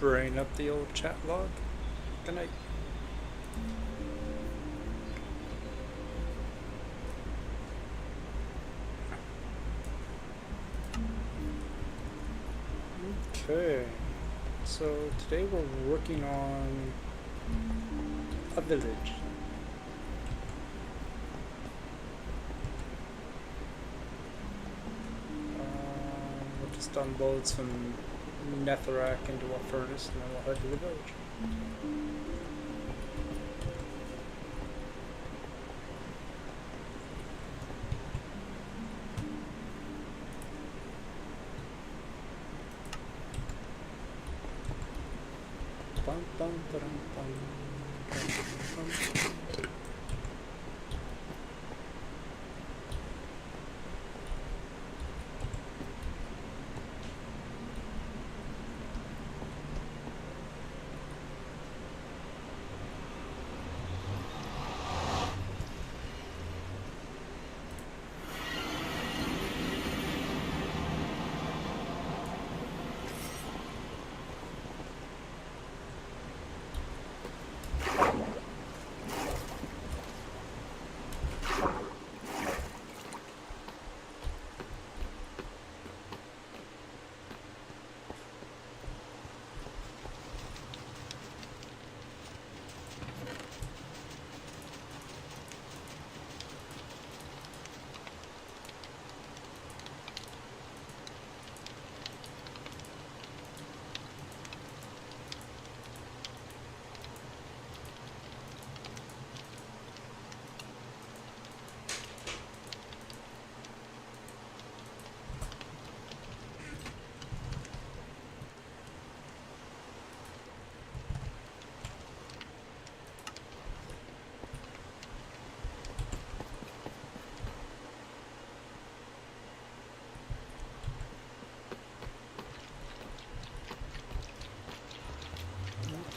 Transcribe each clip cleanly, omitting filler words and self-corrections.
bring up the old chat log. Good night. Okay, so today we're working on a village. We'll just unload some netherrack into a furnace and then we'll head to the village. Bum, bum, ba-dum, bum, bum, bum.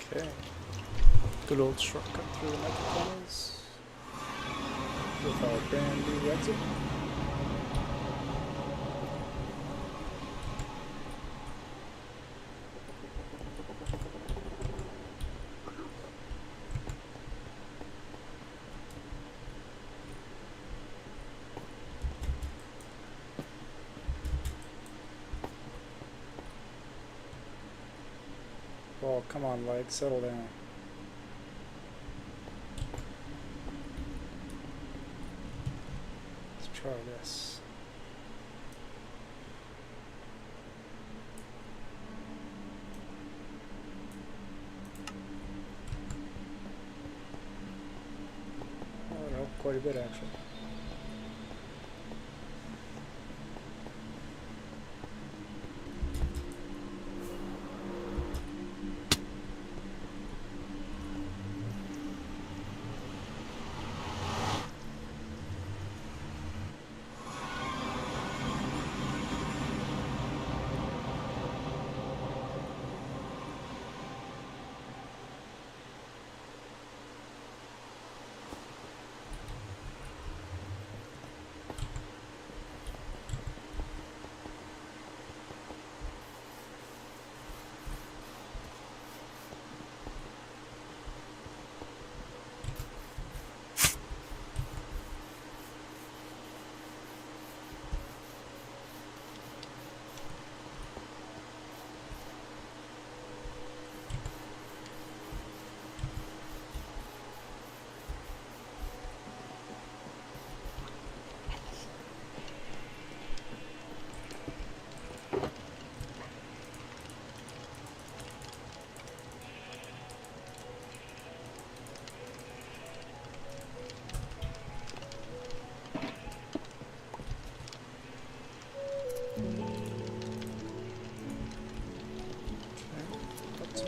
Okay. Good old shortcut through the microphones with our brand new exit. Oh, come on, leg, settle down. Let's try this. Oh no, quite a bit actually.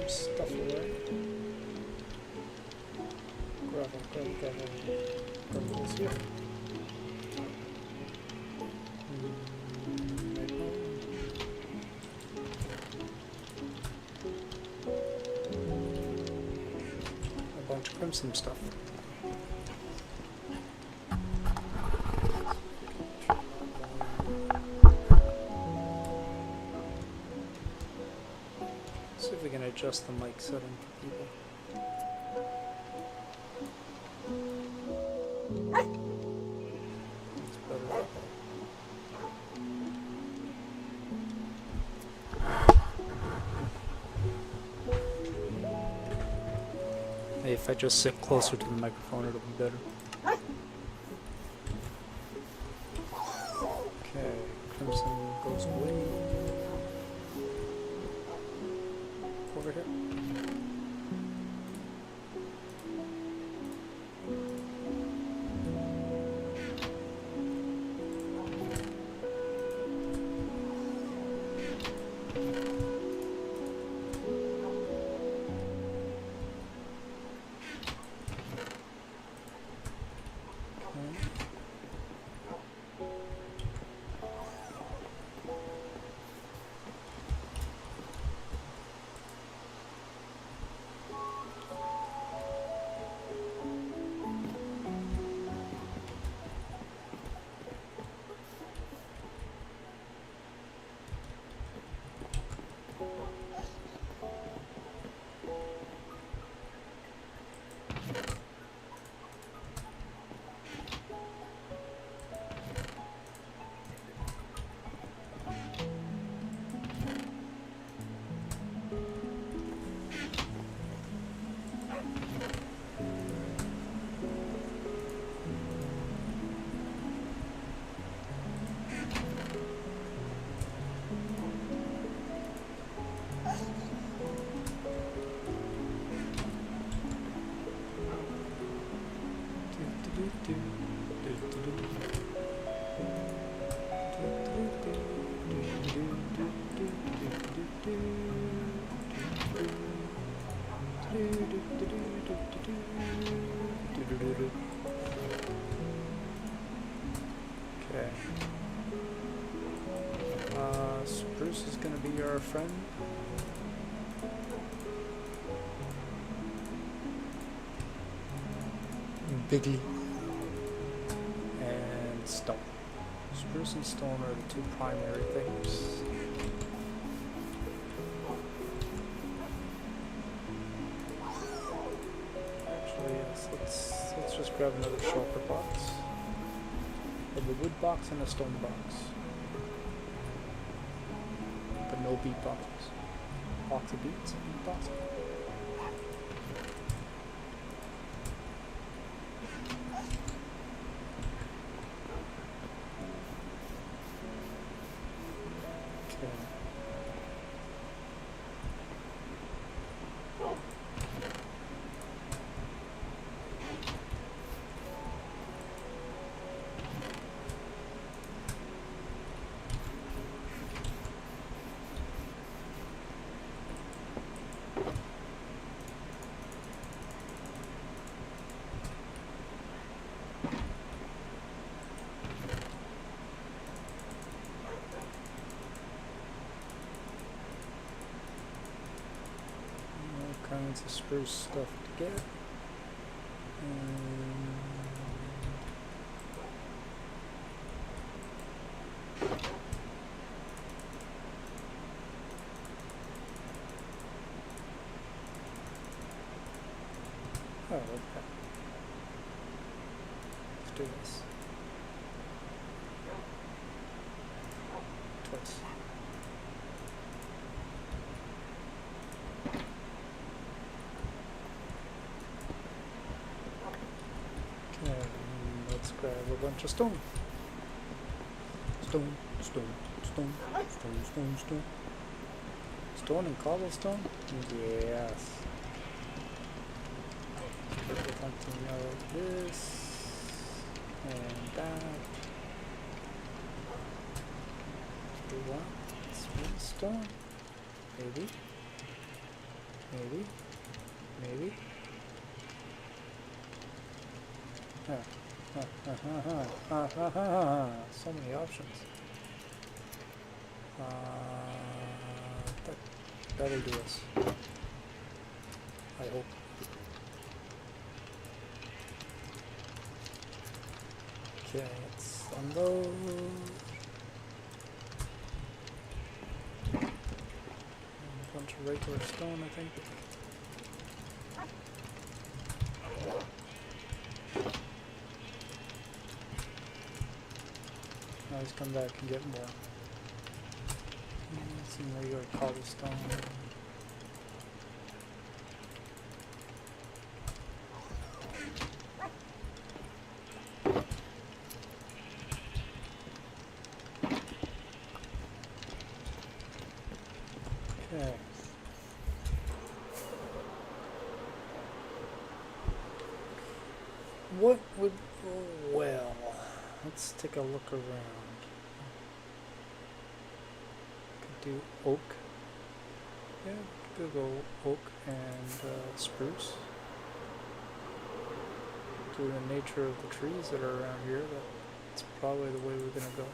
Stuff away. Gravel is here. A bunch of crimson stuff. See if we can adjust the mic setting for people. That's better. Hey, if I just sit closer to the microphone, it'll be better. Okay, Crimson goes away. Over here. Okay. Spruce is gonna be our friend. Bigly. And stone. Spruce and stone are the two primary things. Actually, yes, let's just grab another shulker box. A wood box and a stone box. But no beat boxes. Box of beats, beat box. Kinds of spruce stuff to get. Oh, okay. Let's do this. Twice. Let's grab a bunch of stone. Stone, stone, stone, stone, stone, stone. Stone and cobblestone? Yes. Put something like this. And that. Do we want smooth stone? Maybe. Maybe. Maybe. So many options. That'll do us. I hope. Okay, let's unload. bunch of regular stone, I think. Now he's come back and get more. Some regular cobblestone. Okay. What would go well? Let's take a look around. Could do oak. Yeah, could go oak and spruce. Due to the nature of the trees that are around here, that's probably the way we're gonna go.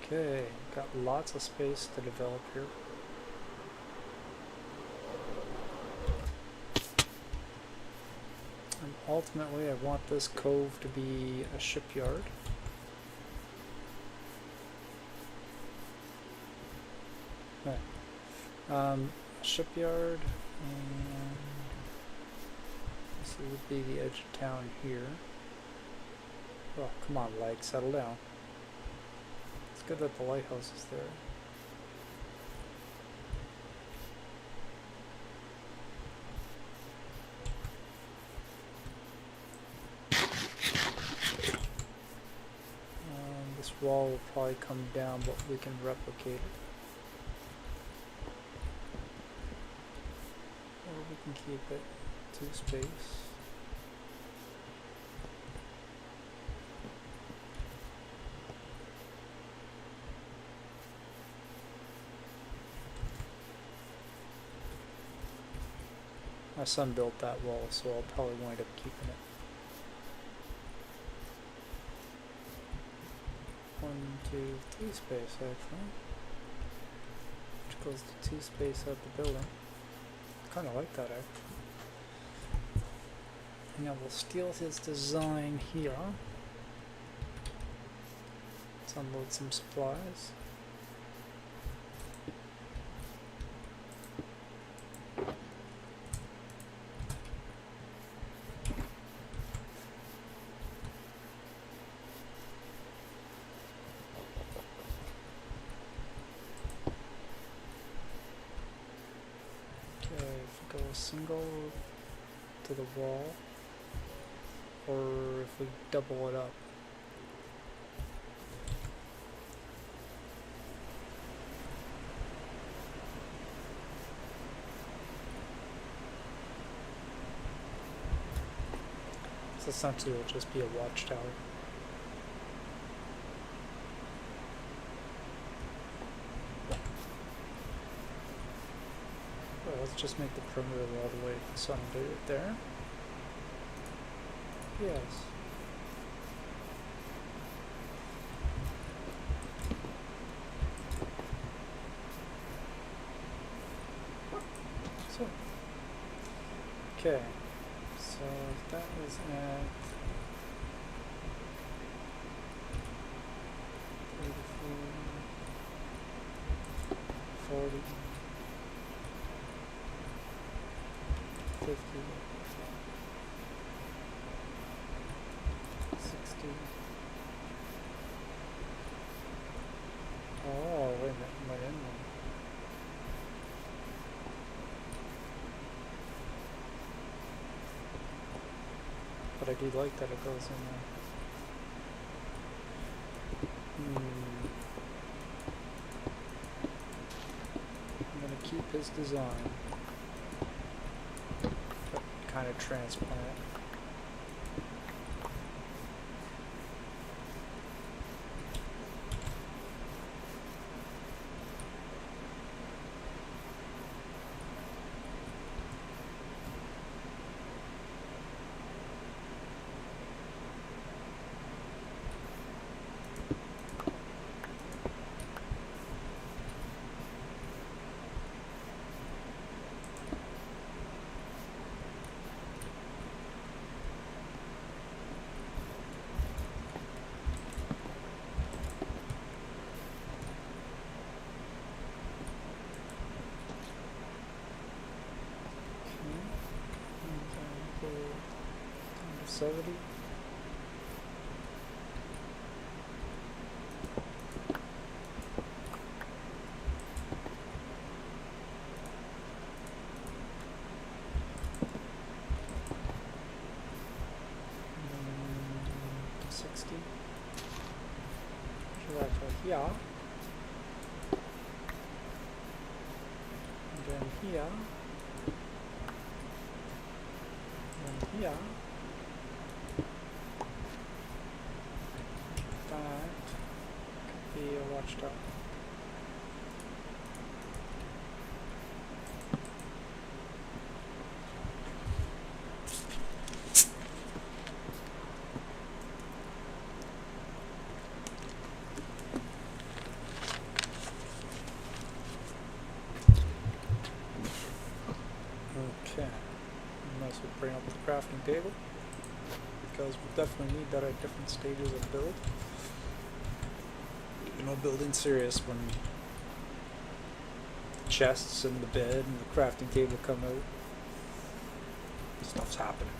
Okay, got lots of space to develop here. And ultimately I want this cove to be a shipyard. Okay. A shipyard, and this would be the edge of town here. Oh, come on, like, settle down. It's good that the lighthouse is there. This wall will probably come down, but we can replicate it. Or we can keep it to space. My son built that wall, so I'll probably wind up keeping it. 1, 2, 3 space actually. Which goes to 2 space out the building. Kinda like that actually. Now we'll steal his design here. Let's unload some supplies. Single to the wall, or if we double it up. So essentially it'll just be a watchtower. Let's just make the perimeter all the way to the sun right there. Yes. So, okay. So that is at 34, 40. 50, 60. Oh, wait a minute, am I in one? but I do like that it goes in there. I'm gonna keep his design, but kind of transplant it. Okay, 70. To 60. So that's right here. And then here. And here. That could be a watchtower. Okay. Might as well bring up the crafting table, because we definitely need that at different stages of build. You know, building serious when the chests and the bed and the crafting table come out. Stuff's happening.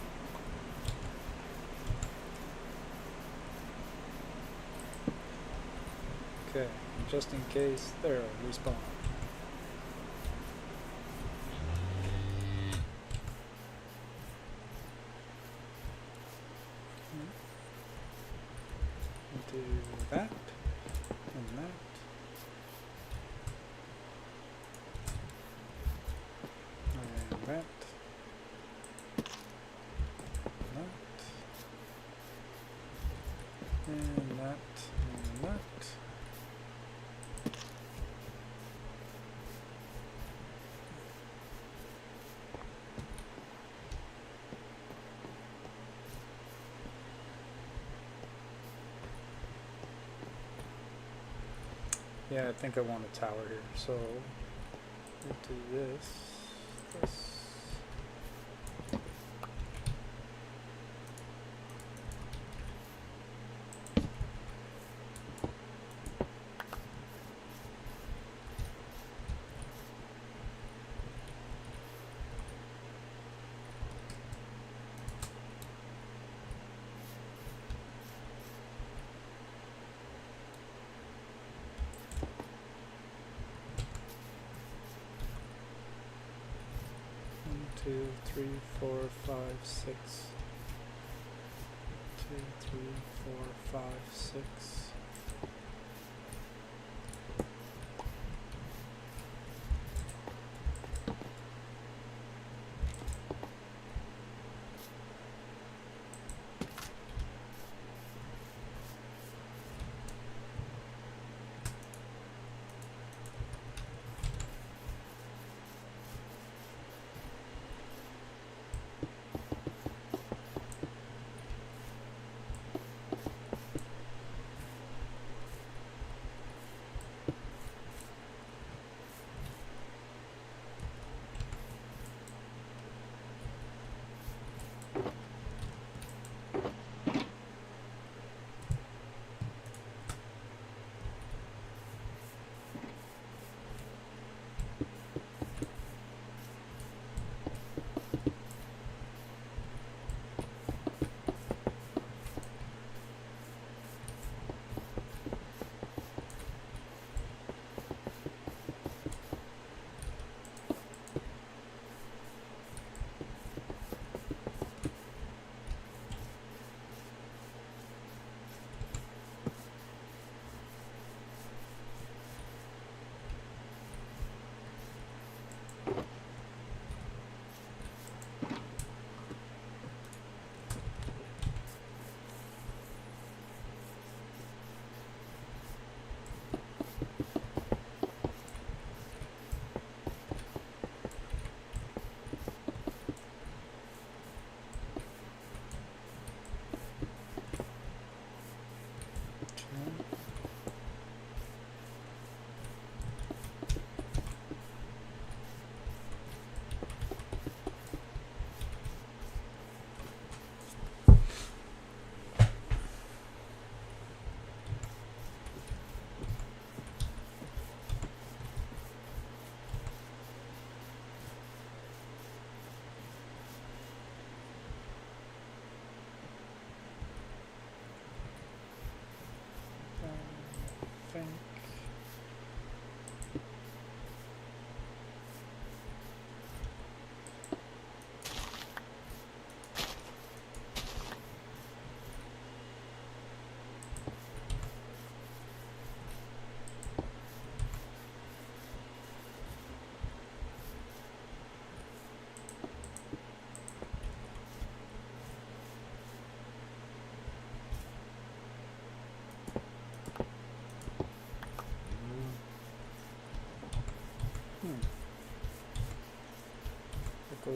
Okay, just in case, there, respawn. Do that, and that. And that. And that. And that. Yeah, I think I want a tower here, so we'll do this. Two, three, four, five, six. 2, 3, 4, 5, 6.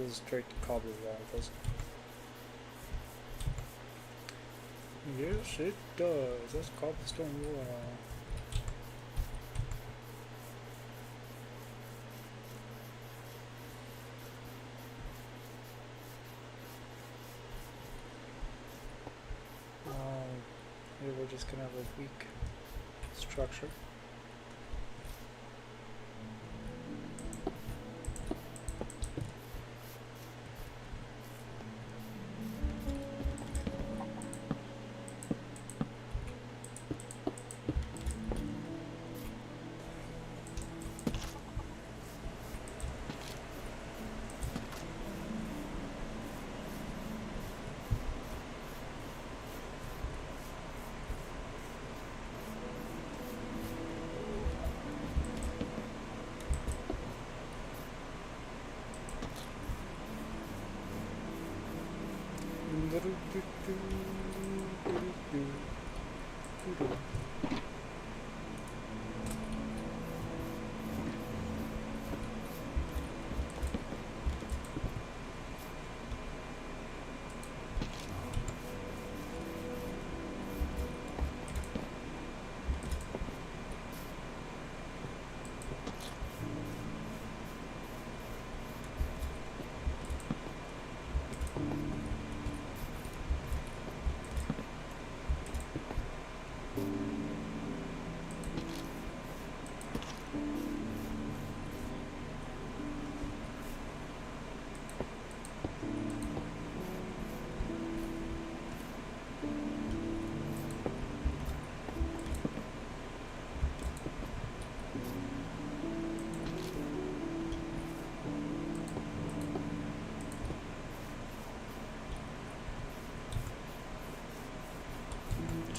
goes straight to cobble wall, doesn't it? Yes, it does. That's cobblestone wall. Maybe we're just gonna have a weak structure.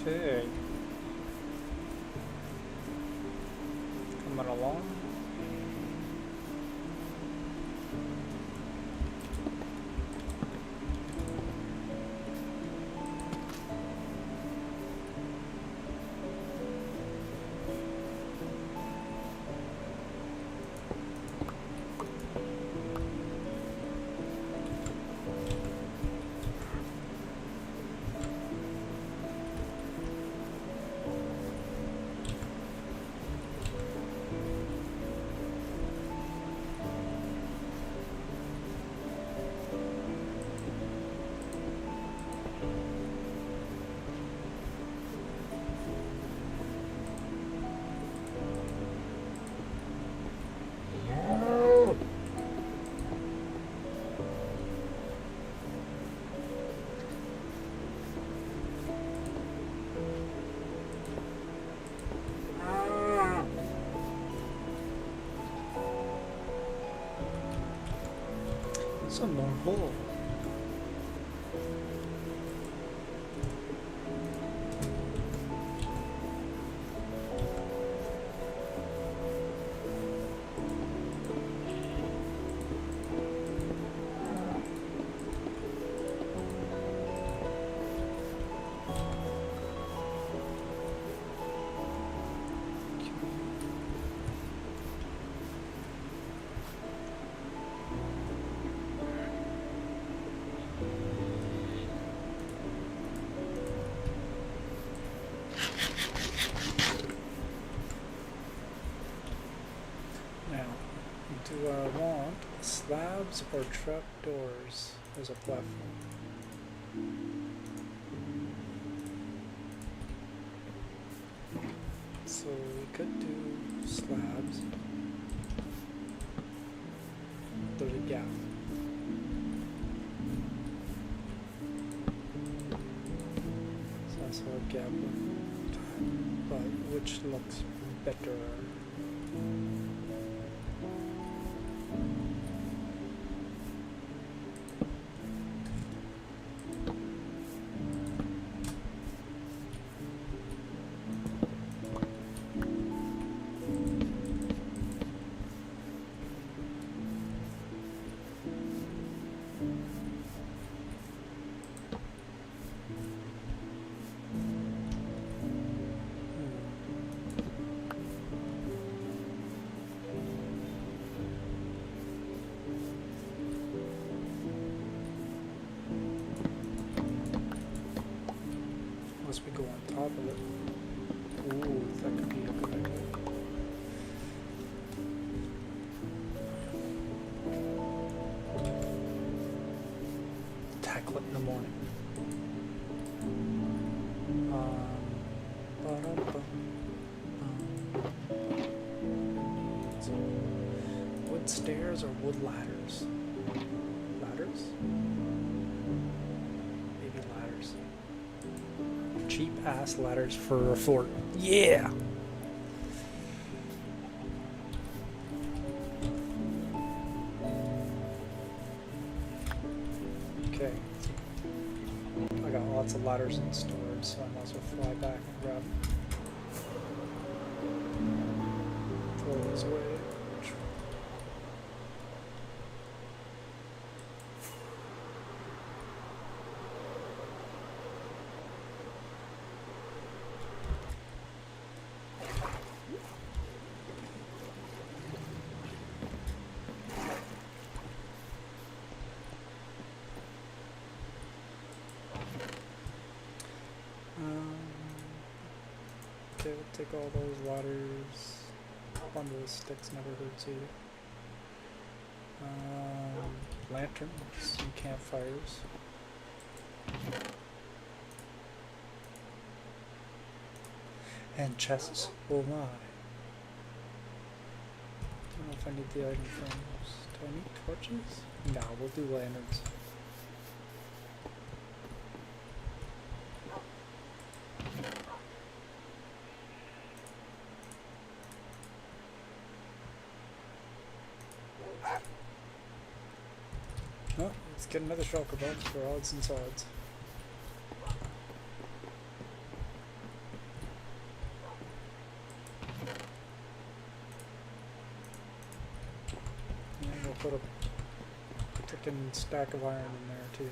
Okay. Coming along. Some more wool. Do I want slabs or trapdoors as a platform? So we could do slabs. There's a gap. So I saw a gap of time, but which looks better? Unless we go on top of it. Ooh, that could be a good idea. Tackle it in the morning. Ba-dum-bum. Wood stairs or wood ladders? Ladders? Maybe ladders. Cheap ass ladders for a fort. Yeah! Okay. I got lots of ladders in storage, so I might as well fly back and grab them. Throw those away. Okay, we'll take all those ladders. Bundle of sticks never hurts either. Lanterns and campfires. And chests. Oh my. Don't know if I need the item frames. Do I need torches? No, we'll do lanterns. Oh, let's get another shulker box for odds and sods. And we'll put a freaking stack of iron in there too.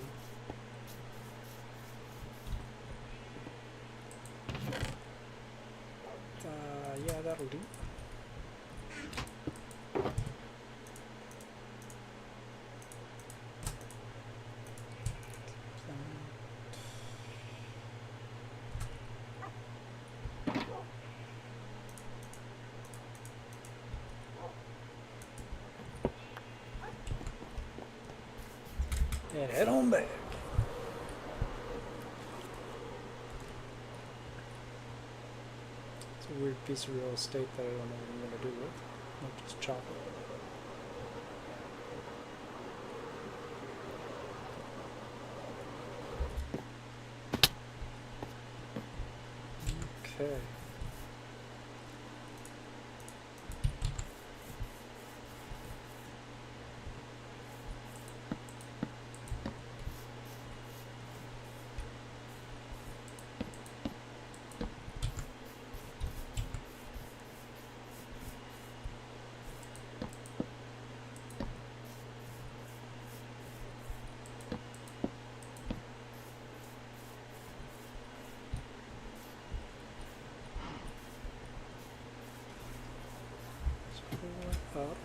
Yeah, that'll do. And head on back. It's a weird piece of real estate that I don't know what I'm going to do with. I'll just chop it. Okay. Up.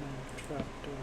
And trapdoor.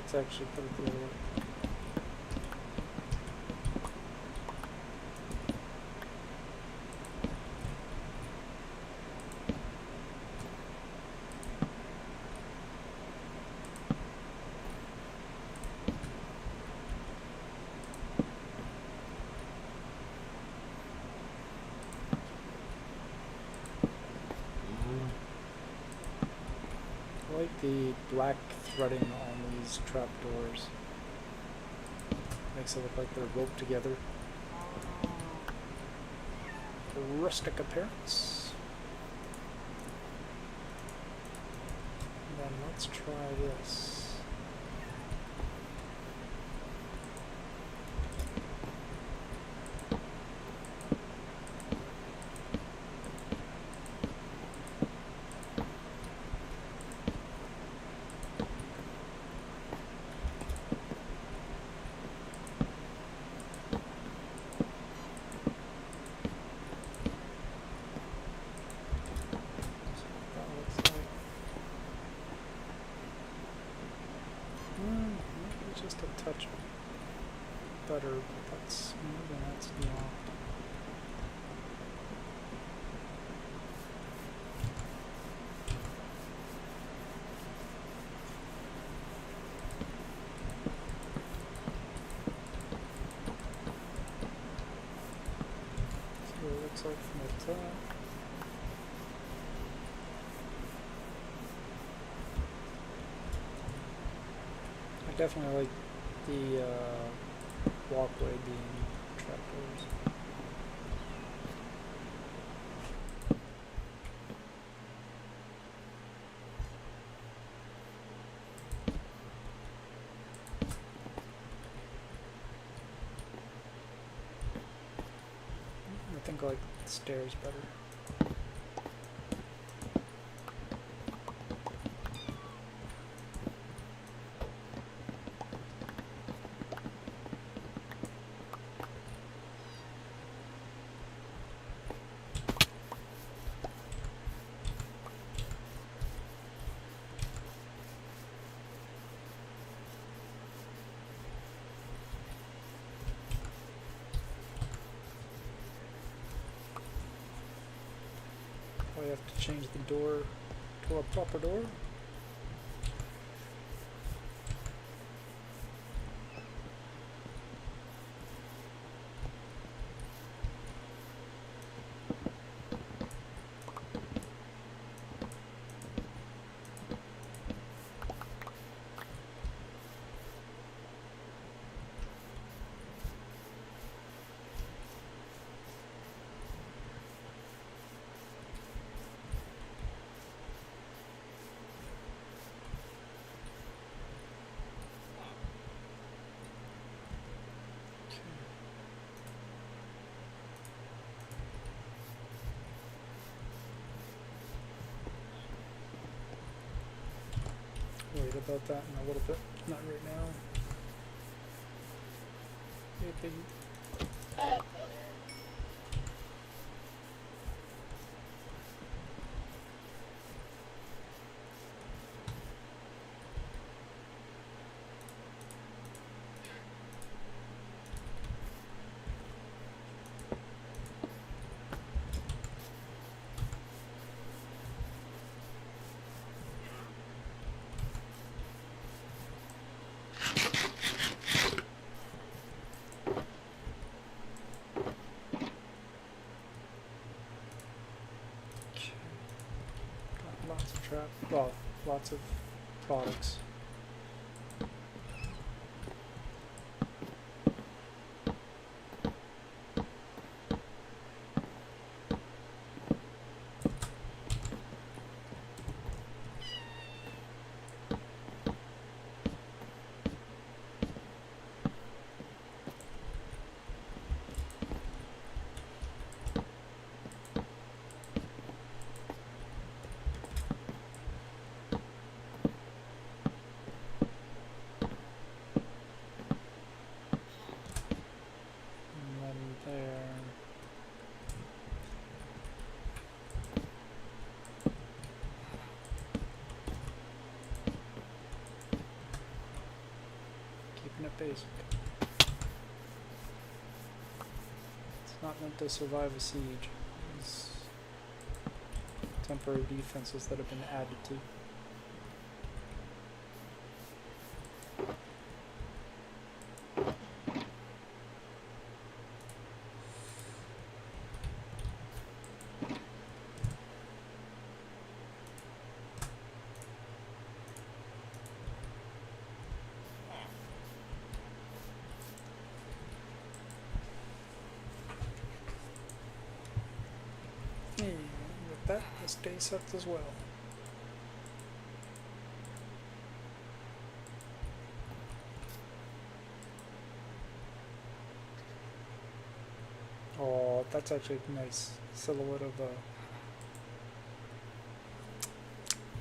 let's actually put it the other way. I like the black threading on these trapdoors. Makes it look like they're roped together. A rustic appearance. And then let's try this. Just a touch better, but that's maybe that's not. See what it looks like from the top. I definitely like the walkway being trapdoors. I think I like the stairs better. We have to change the door to a proper door. Worried about that in a little bit, not right now. Hey, piggy. Lots of well, lots of products. quite basic. It's not meant to survive a siege. It's temporary defenses that have been added to. And with that, this day sets as well. Oh, that's actually a nice silhouette of a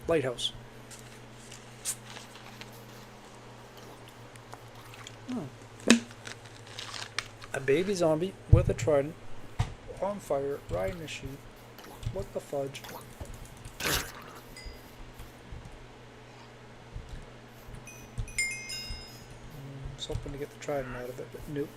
lighthouse. A baby zombie with a trident, on fire, riding a sheep. What the fudge? I was hoping to get the trident out of it, but nope.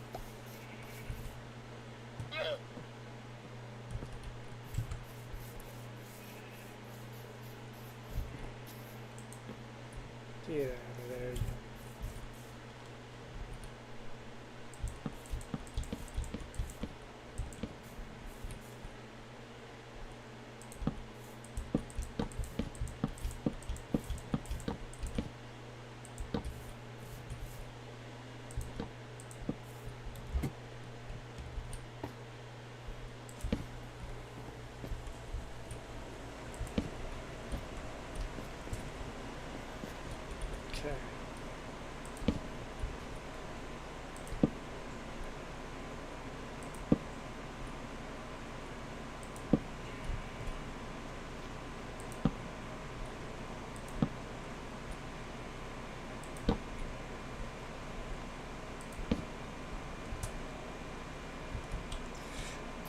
Get out of there, you. Okay.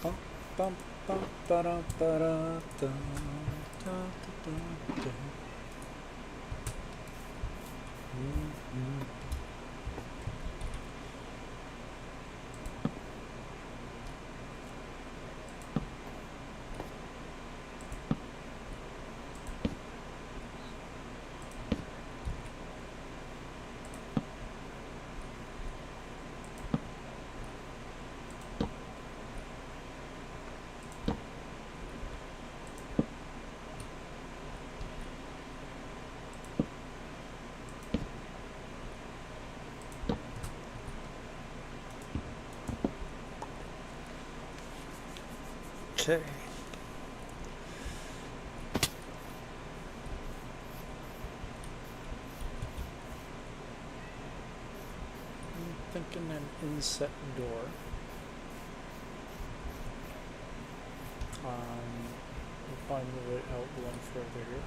Bum bum bum ba da ba da da da da da. Okay. I'm thinking an inset door. We'll find the way out one further here.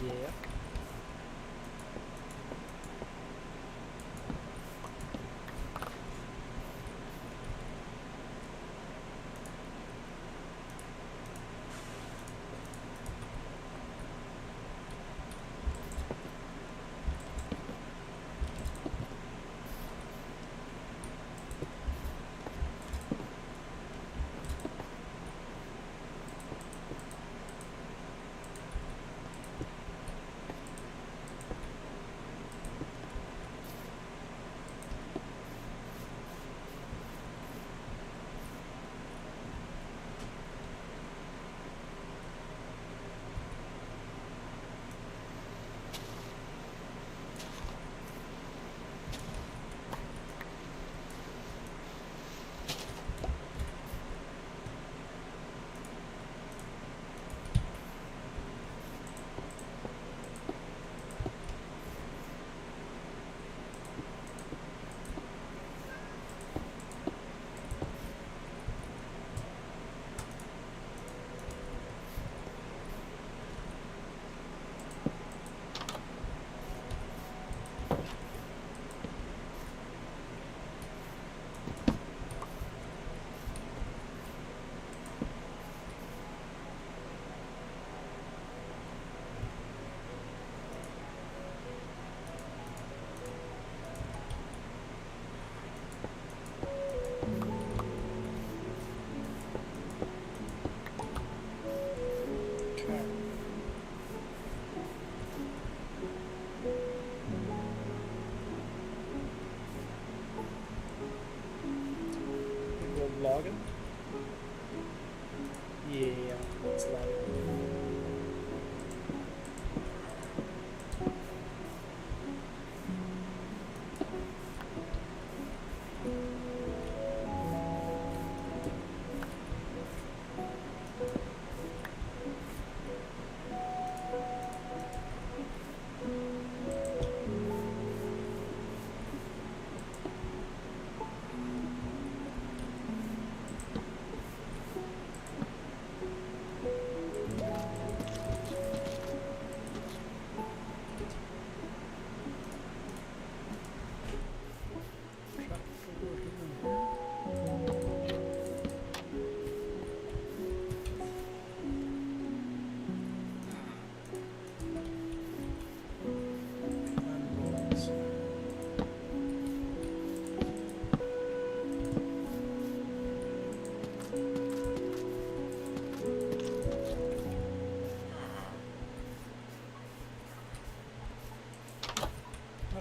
Yeah.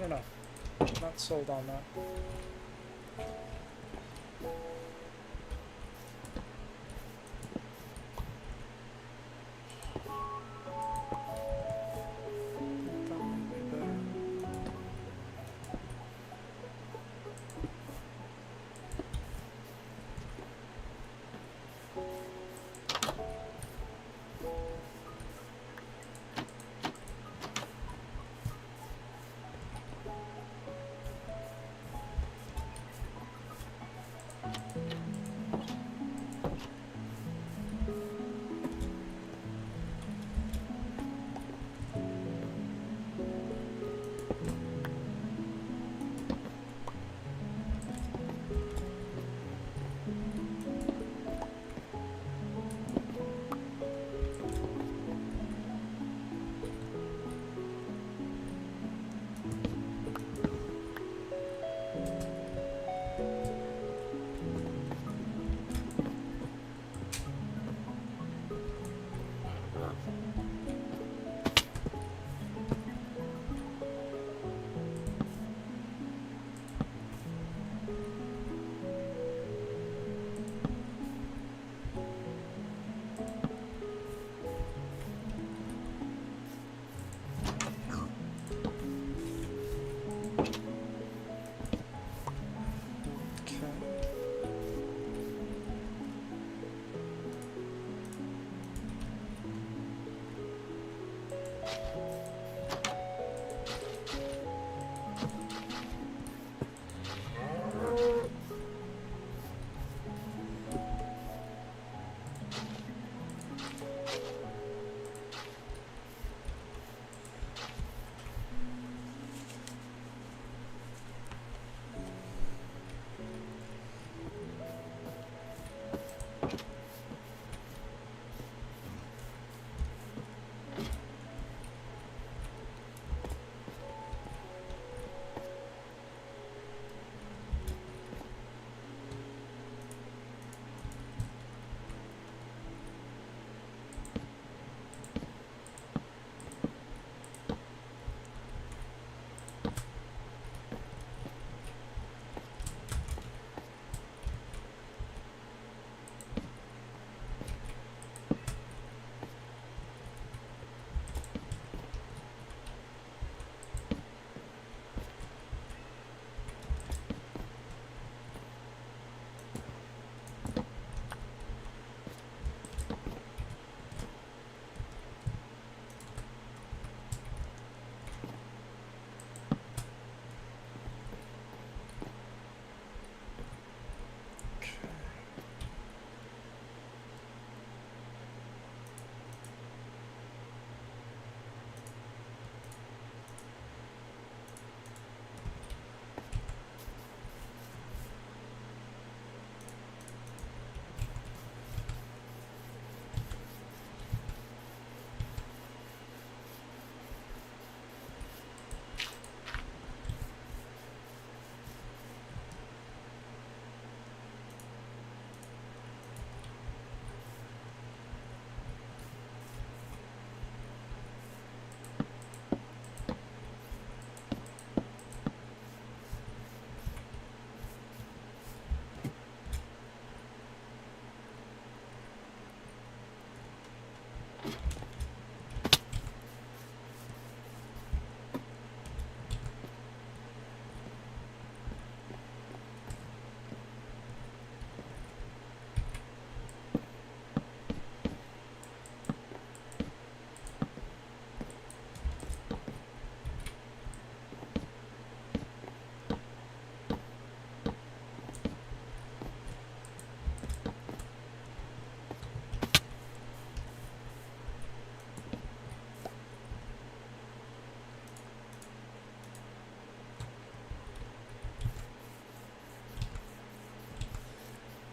don't know. Not sold on that. That might be better.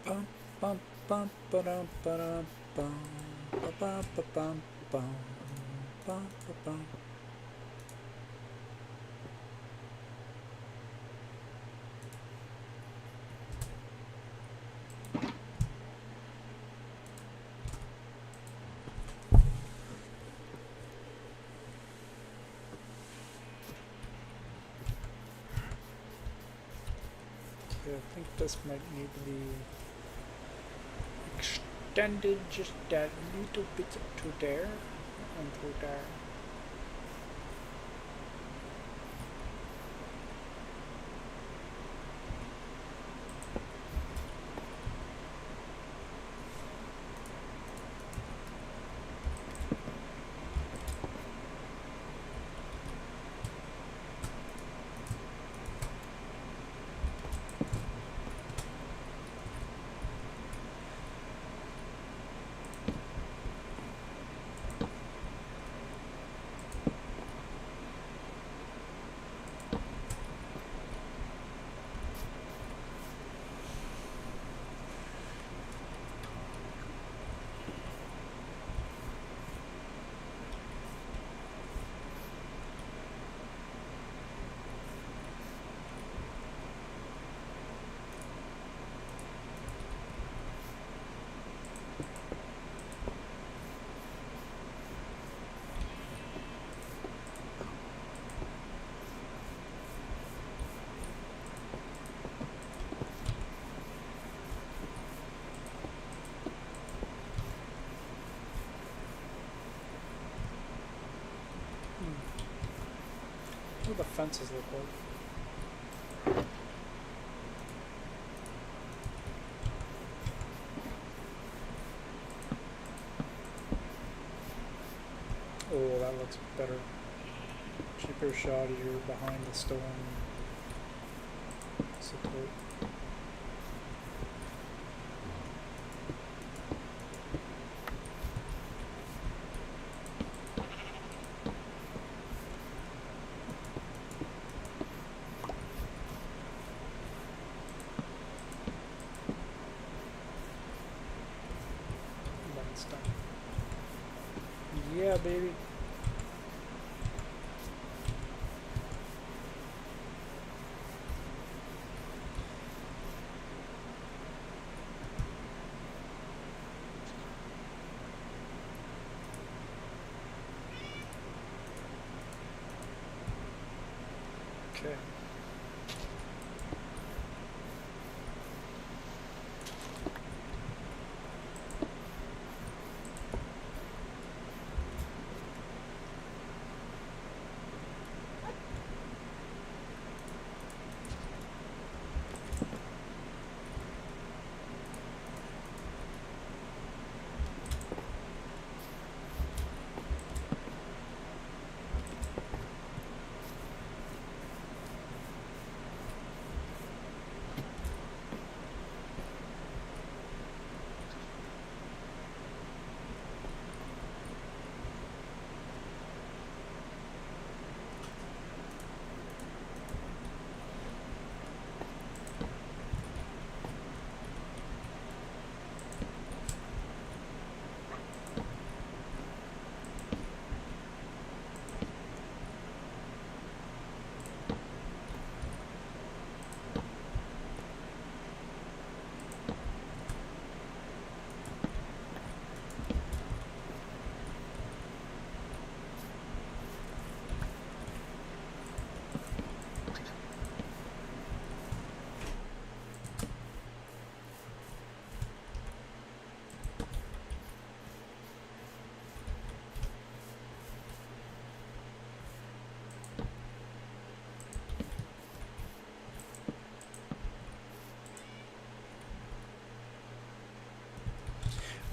Bum bum bum ba-dum ba-dum bum ba ba bum bum bum ba bum. Actually, I think this might need to be extended just that little bit to there and to there. What do the fences look like? Oh, that looks better. Cheaper shot here behind the stone support. That's done. Yeah, baby. Okay.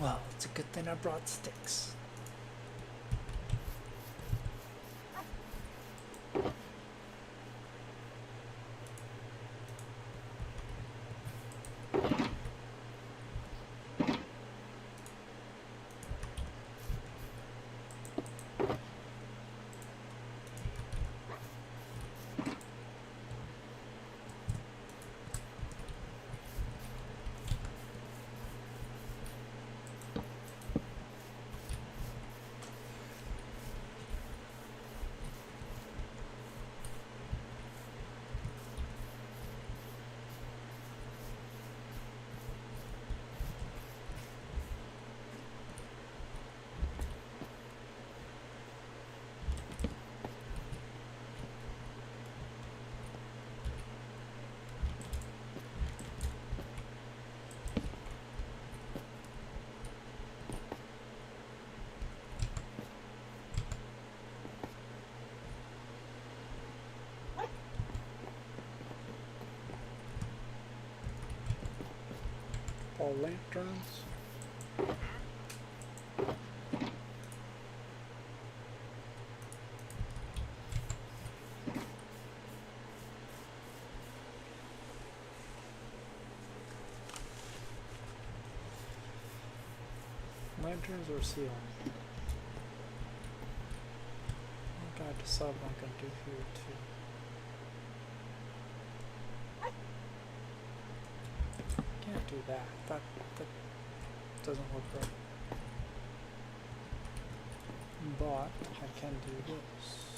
Well, it's a good thing I brought sticks. All lanterns. Lanterns or ceiling? I gotta decide what I'm gonna do here too. Can't do that. That doesn't look right. But I can do this.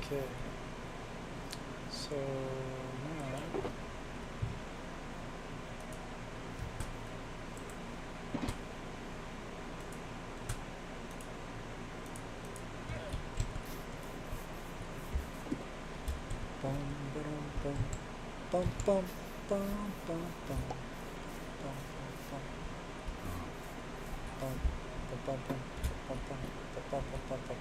Okay, so now bum bum bum bum bum bum bum bum bum bum bum bum bum bum bum bum bum bum bum.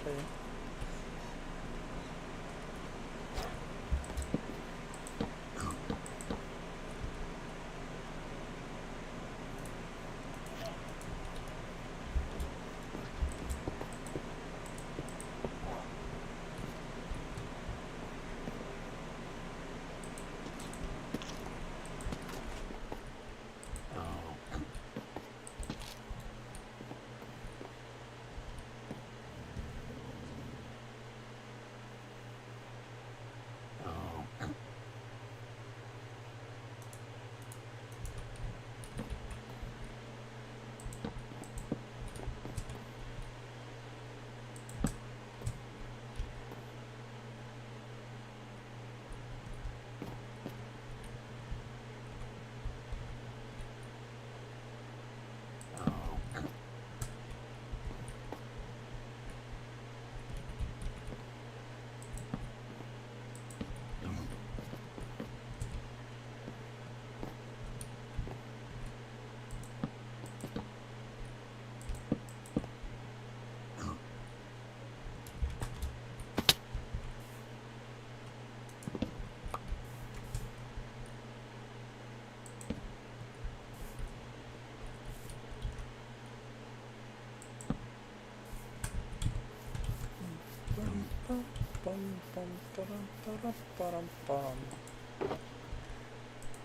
Okay.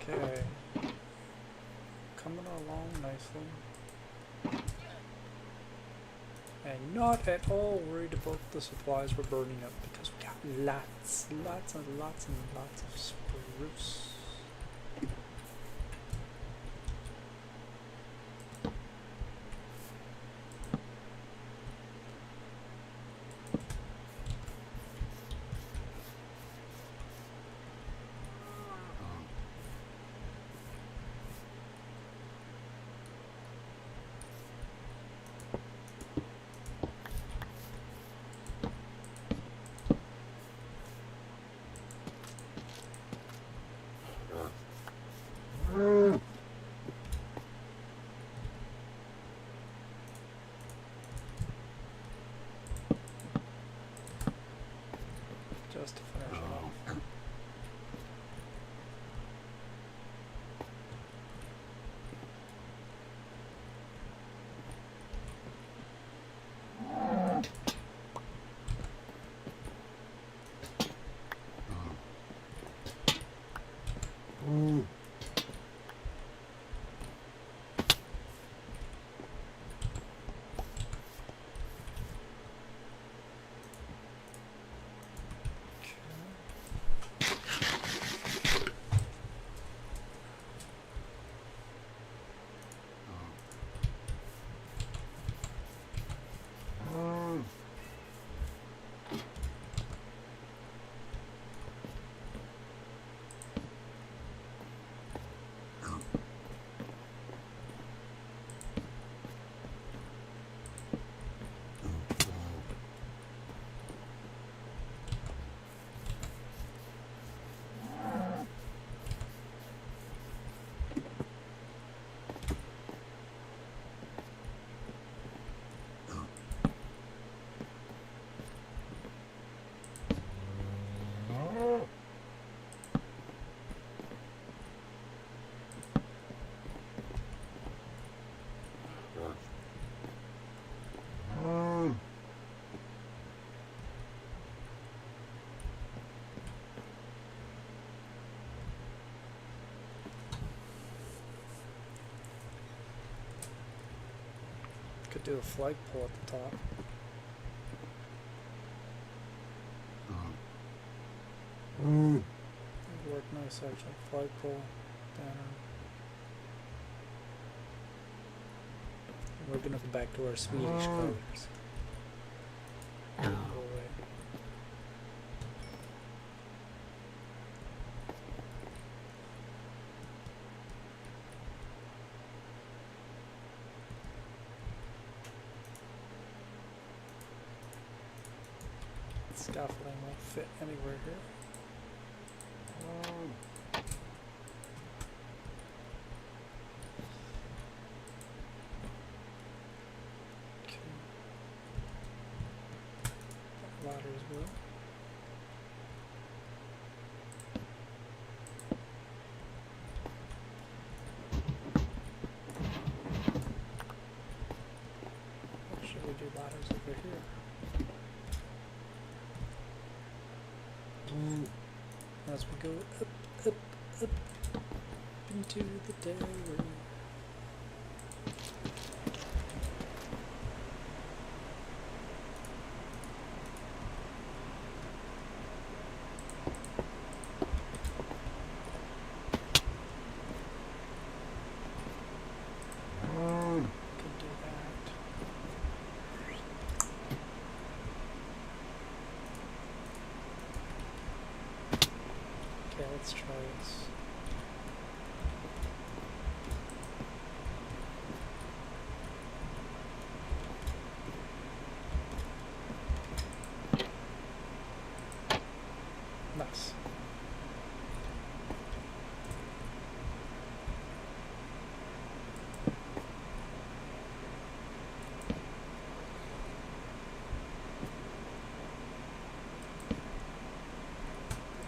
Okay, coming along nicely. And not at all worried about the supplies we're burning up because we got lots and lots and lots of spruce. Just to finish it off. Could do a flagpole at the top. It'd work nice actually. Flagpole, banner. We're gonna go back to our Swedish colors. Go away. Scaffolding won't fit anywhere here. Okay. Ladder as well. Or should we do ladders over here? As we go up, up into the dairy. Could do that. Okay, let's try this. Nice.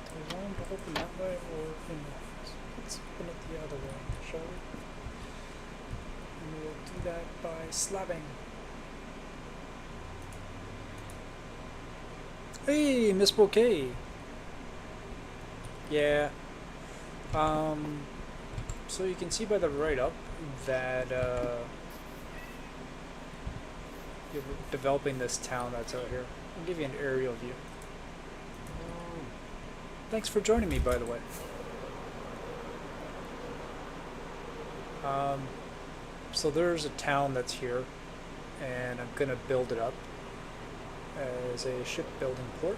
Do we want to open that way or in? Let's open it the other way, shall we? And we'll do that by slabbing. Hey, Miss Bouquet. Yeah. So you can see by the write-up that you're developing this town that's out here. I'll give you an aerial view. Thanks for joining me, by the way. So there's a town that's here, and I'm gonna build it up as a shipbuilding port.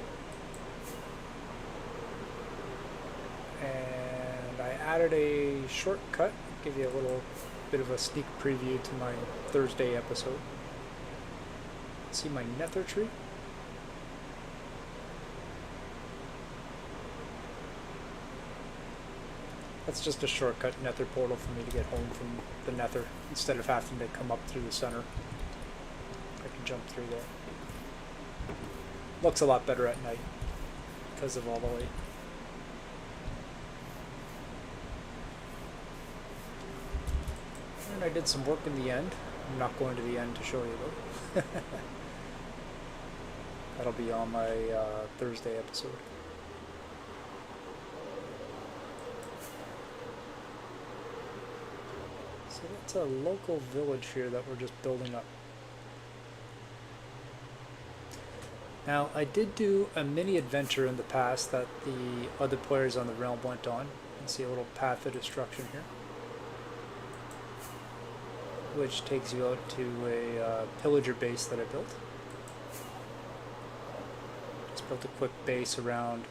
And I added a shortcut, give you a little bit of a sneak preview to my Thursday episode. See my nether tree? That's just a shortcut nether portal for me to get home from the nether instead of having to come up through the center. I can jump through there. Looks a lot better at night because of all the light. And I did some work in the end. I'm not going to the end to show you though. That'll be on my Thursday episode. So that's a local village here that we're just building up. Now, I did do a mini adventure in the past that the other players on the realm went on. You can see a little path of destruction here, which takes you out to a pillager base that I built. Just built a quick base around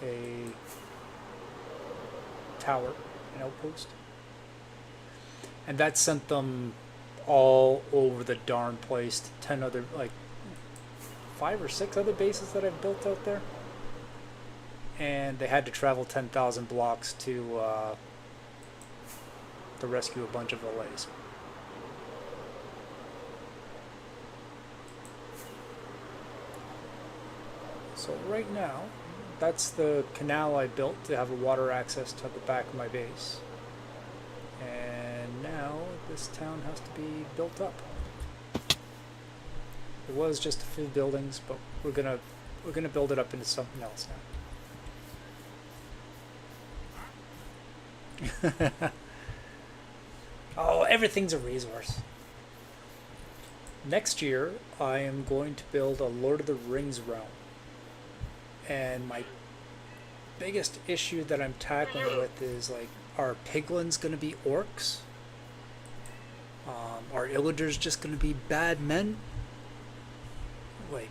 a tower, an outpost. And that sent them all over the darn place to 10 other, like 5 or 6 other bases that I've built out there. And they had to travel 10,000 blocks to rescue a bunch of LAs. So right now, that's the canal I built to have a water access to the back of my base. And now this town has to be built up. It was just a few buildings, but we're gonna build it up into something else now. Oh, everything's a resource. Next year, I am going to build a Lord of the Rings realm. And my biggest issue that I'm tackling with is like, are piglins going to be orcs? Are illagers just going to be bad men? Like,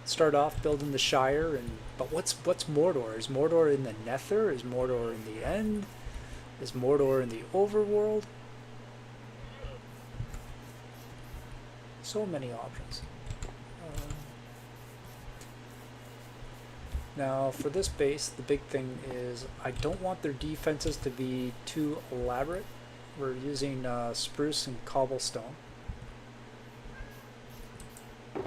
start off building the Shire, and but what's Mordor? Is Mordor in the Nether? Is Mordor in the End? Is Mordor in the Overworld? So many options. Now, for this base, the big thing is I don't want their defenses to be too elaborate. We're using spruce and cobblestone. I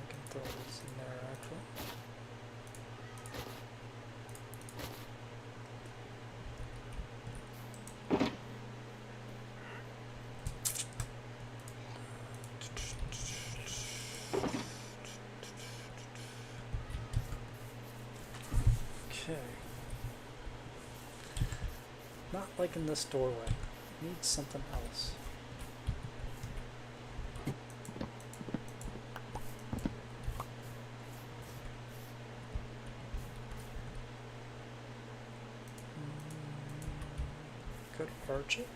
can throw this in there, actually. Okay. Not liking this doorway. Need something else. Could arch it.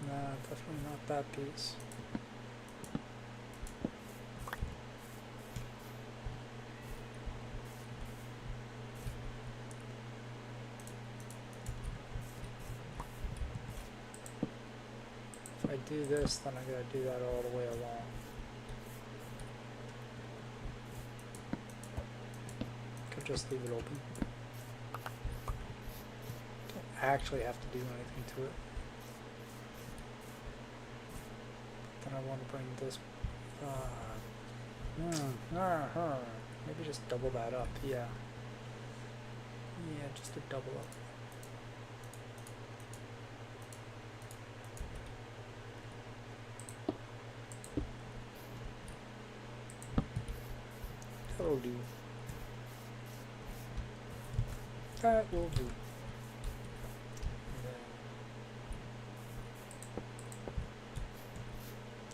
Nah, definitely not that piece. If I do this, then I gotta do that all the way along. Could just leave it open. Don't actually have to do anything to it. Then I want to bring this. Maybe just double that up. Yeah. Yeah, just a double up. That'll do. That will do.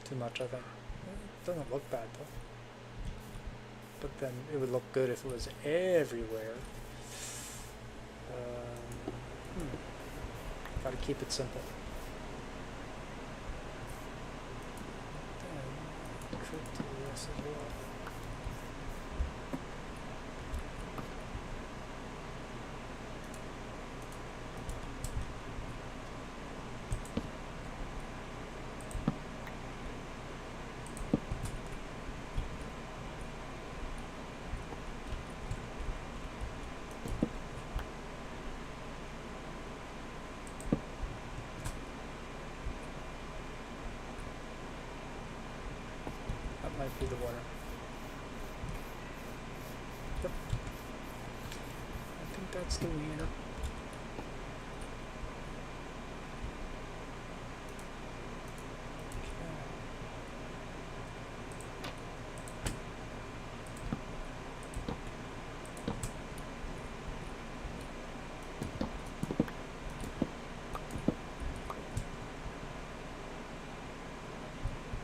Too much, I think. It doesn't look bad though. But then it would look good if it was everywhere. Gotta keep it simple. Then could do this as well. Might be the water. Yep. I think that's the wiener.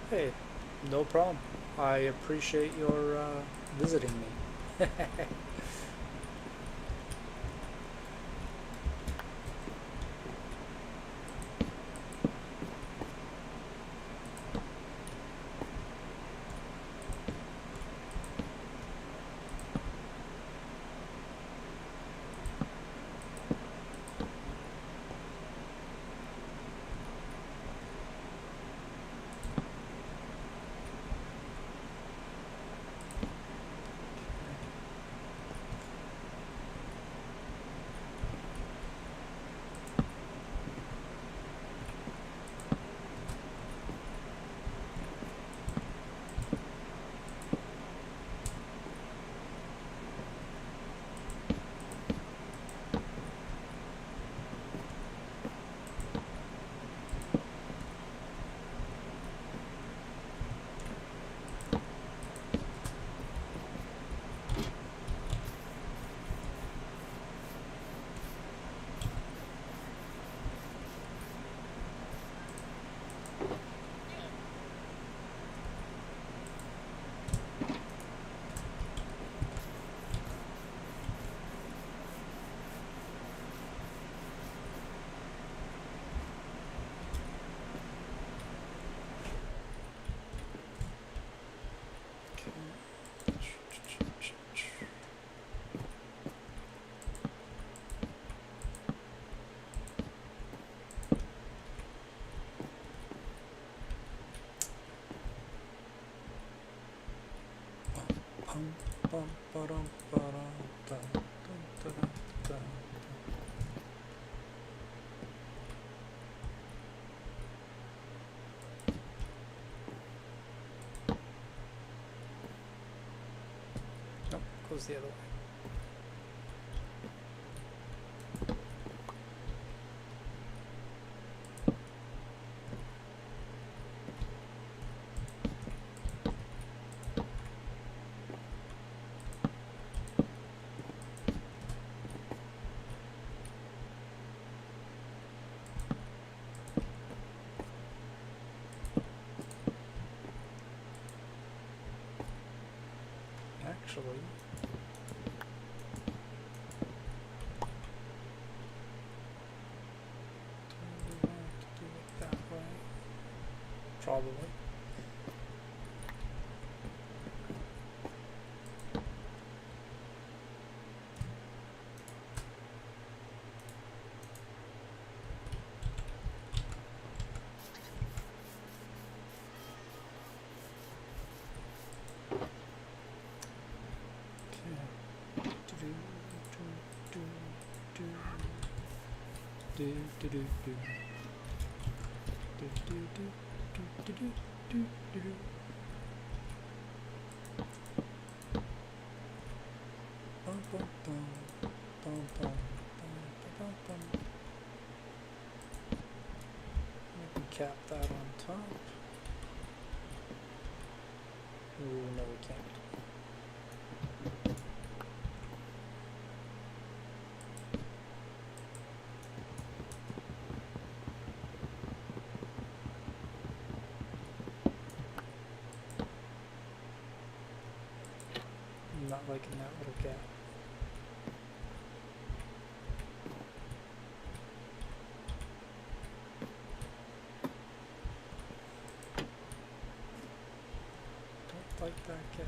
Hey, no problem. I appreciate your visiting me. Nope, goes the other way. Actually, do we want to do it that way? Probably. Maybe cap that on top. Ooh, no, we can't. I'm not liking that little gap. Don't like that gap.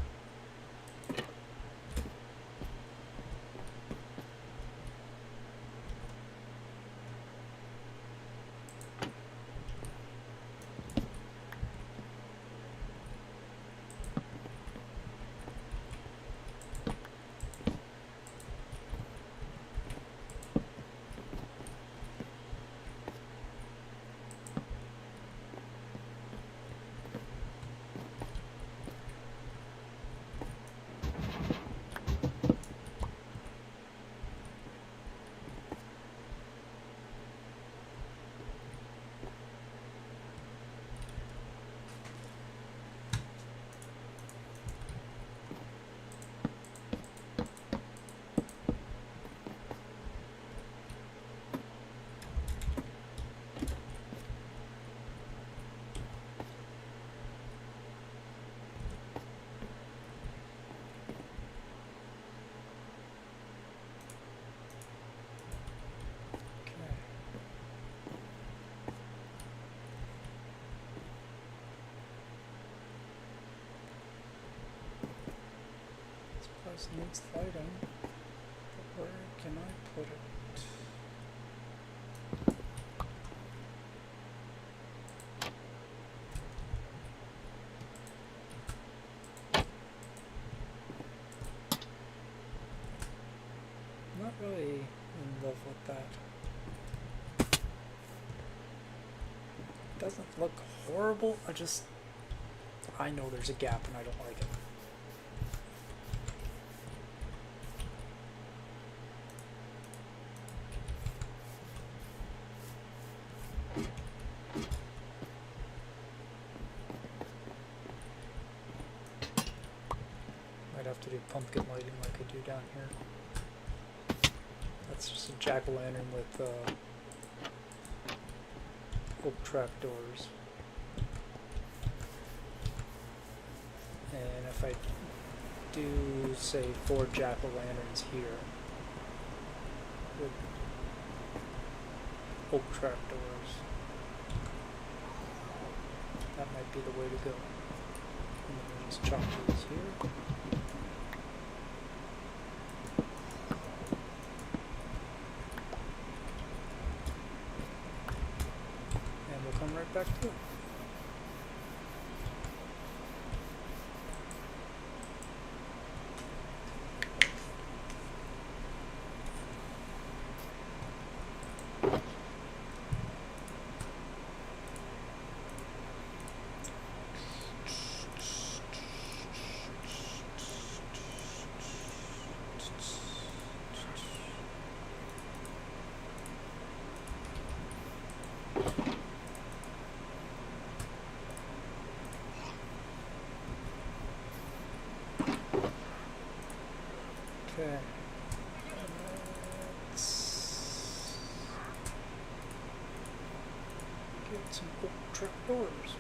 This needs lighting, but where can I put it? Not really in love with that. Doesn't look horrible, I know there's a gap and I don't like it. To do pumpkin lighting like I do down here. That's just a jack-o'-lantern with oak trap doors. And if I do, say, 4 jack-o'-lanterns here with oak trap doors, that might be the way to go. And then we just chop these here. Okay. Let's get some oak trapdoors.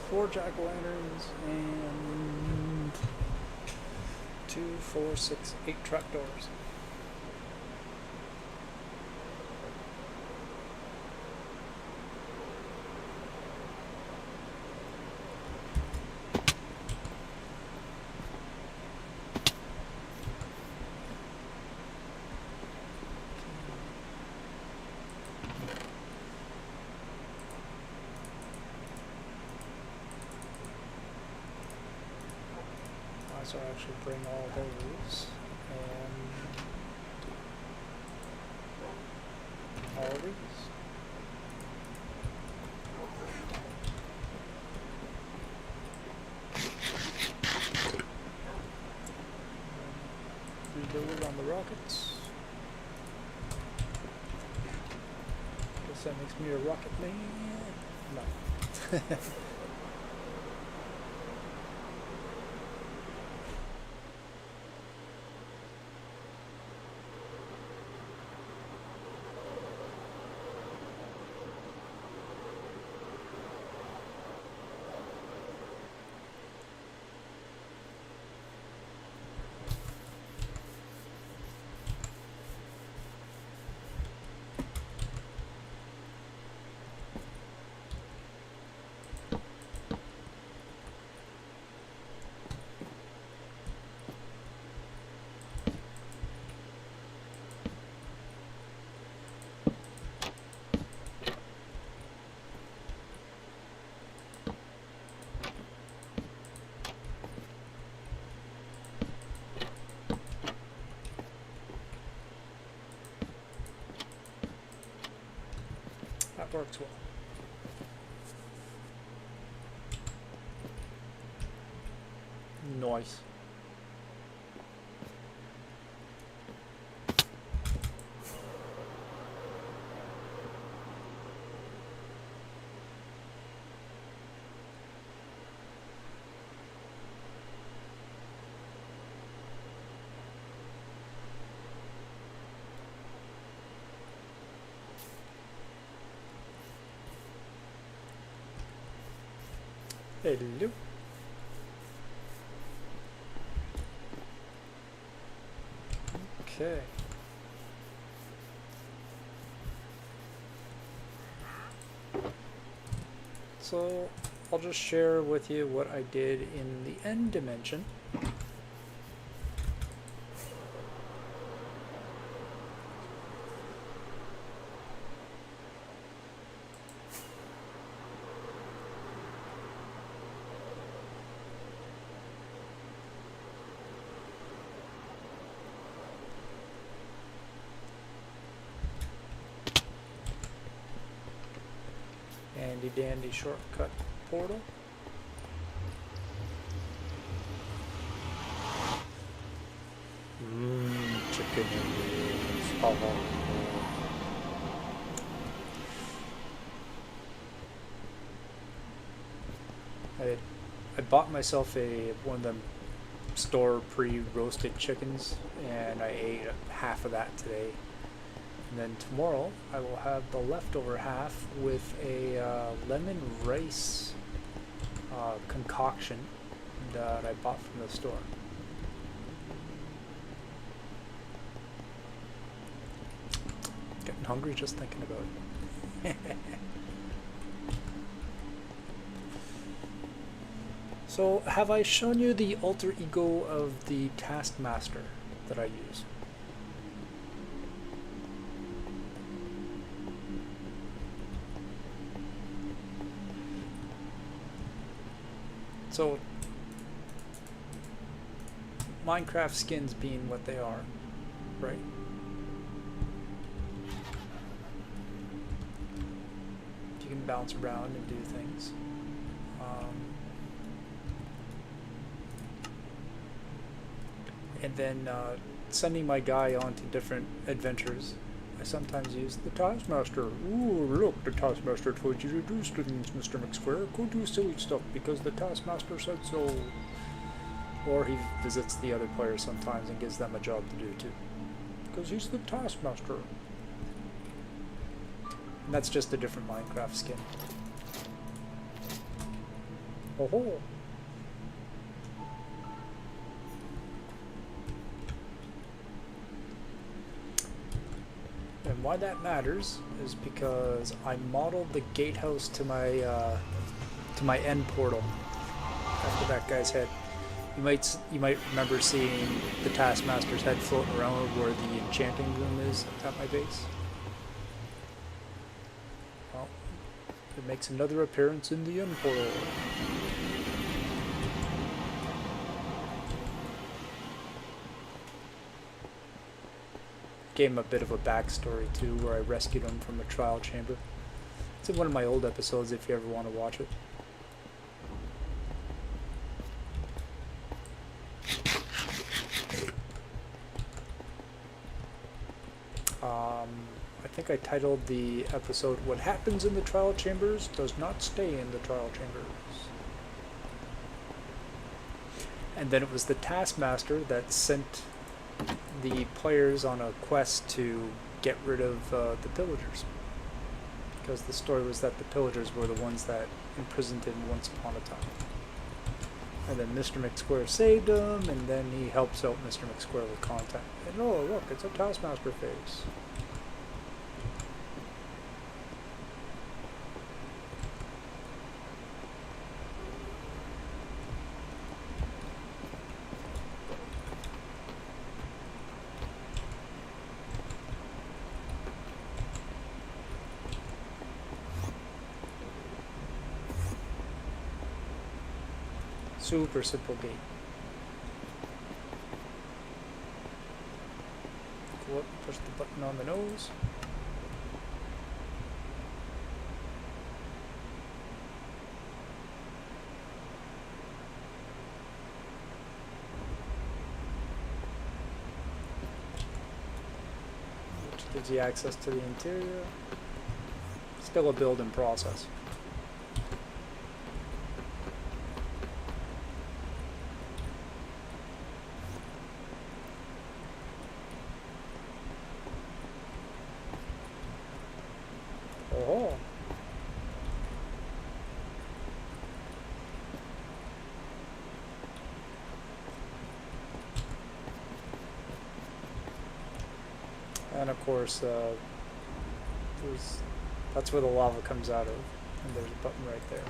Four jack-o'-lanterns and 2, 4, 6, 8 trapdoors. So I actually bring all those and all these. Reload on the rockets. Guess that makes me a rocket man. No. That works well. Nice. Hello. Okay. So I'll just share with you what I did in the end dimension. Handy dandy shortcut portal. Chicken wings. I bought myself one of them store pre-roasted chickens, and I ate half of that today. And then tomorrow I will have the leftover half with a lemon rice concoction that I bought from the store. Getting hungry just thinking about it. So, have I shown you the alter ego of the Taskmaster that I use? So, Minecraft skins being what they are, right? You can bounce around and do things. And then sending my guy on to different adventures, I sometimes use the Taskmaster. Ooh, look, the Taskmaster told you to do things, Mr. McSquare. Go do silly stuff because the Taskmaster said so. Or he visits the other players sometimes and gives them a job to do too. Because he's the Taskmaster. And that's just a different Minecraft skin. Oh ho! And why that matters is because I modeled the gatehouse to my end portal after that guy's head. You might remember seeing the Taskmaster's head floating around where the enchanting room is at my base. Well, it makes another appearance in the end portal. Gave him a bit of a backstory too, where I rescued him from a trial chamber. It's in one of my old episodes if you ever want to watch it. I think I titled the episode, "What Happens in the Trial Chambers Does Not Stay in the Trial Chambers." And then it was the Taskmaster that sent the players on a quest to get rid of the pillagers. Because the story was that the pillagers were the ones that imprisoned him once upon a time. And then Mr. McSquare saved him, and then he helps out Mr. McSquare with content. And oh, look, it's a Taskmaster face. Super simple gate. Go up, push the button on the nose. Which gives you access to the interior. Still a build in process. Oh. And of course, that's where the lava comes out of, and there's a button right there.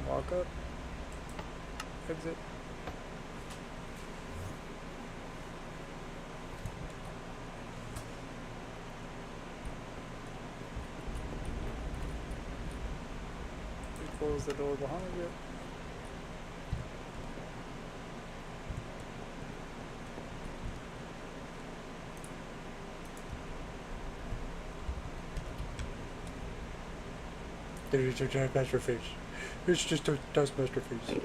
Walk up, exit. Close the door behind you. There's a Taskmaster face. It's just a Taskmaster face.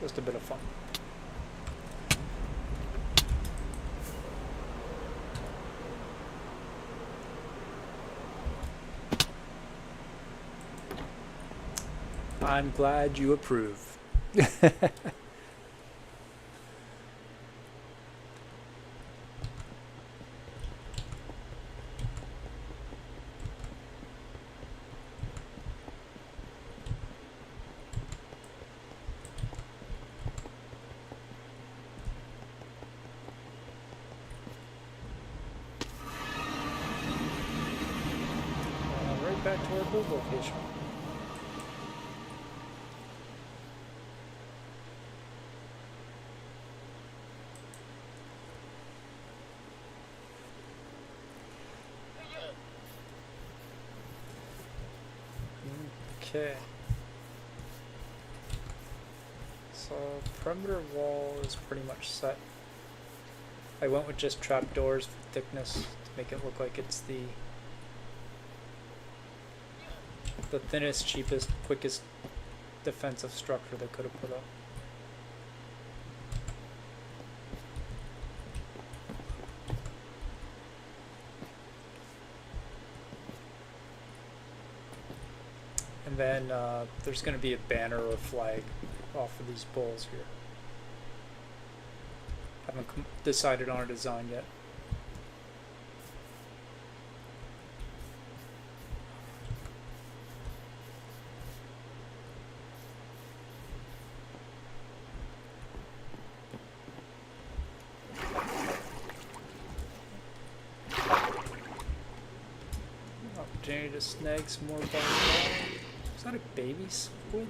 Just a bit of fun. I'm glad you approve. Right back to our build location. Okay. So perimeter wall is pretty much set. I went with just trapdoors for thickness to make it look like it's the thinnest, cheapest, quickest defensive structure they could have put up. And then there's going to be a banner or flag off of these poles here. Haven't decided on a design yet. Opportunity to snag some more butterfly. Is that a baby squid?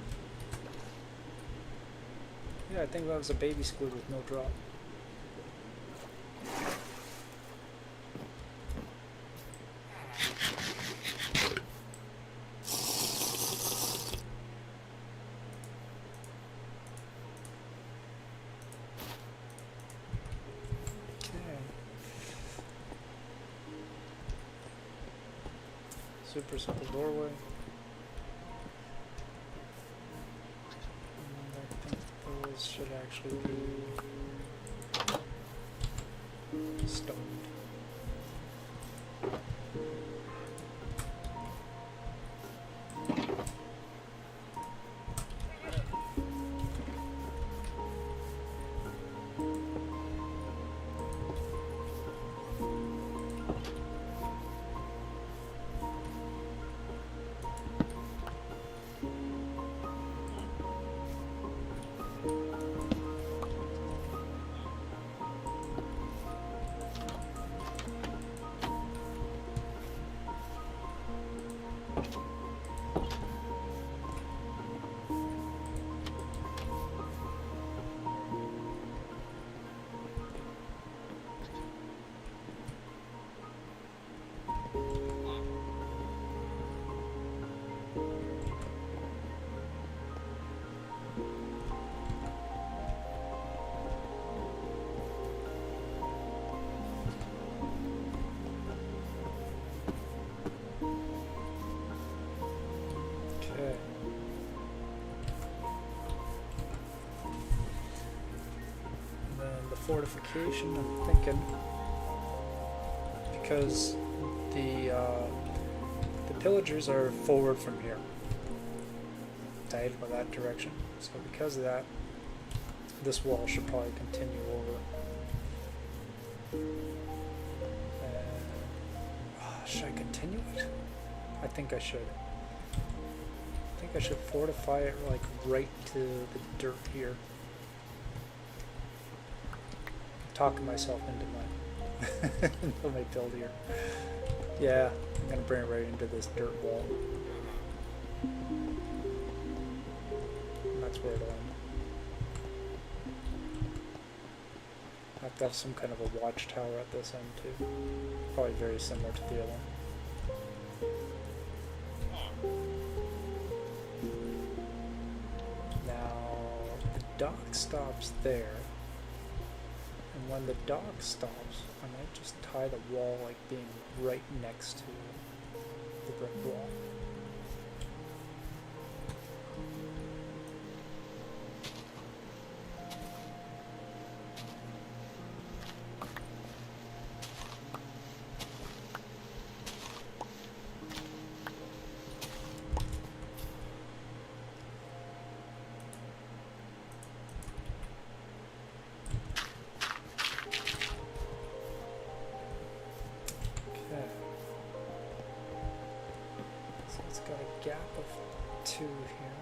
Yeah, I think that was a baby squid with no drop. Super simple doorway. And I think those should actually be stoned. Fortification, I'm thinking, because the pillagers are forward from here, diagonal that direction. So because of that, this wall should probably continue over. Should I continue it? I think I should. I think I should fortify it like right to the dirt here. Talking myself into my build here. Yeah, I'm gonna bring it right into this dirt wall. And that's where it'll end. I have to have some kind of a watchtower at this end too. Probably very similar to the other one. Now the dock stops there. And when the dock stops, I might just tie the wall like being right next to the brick wall. Gap of 2 here.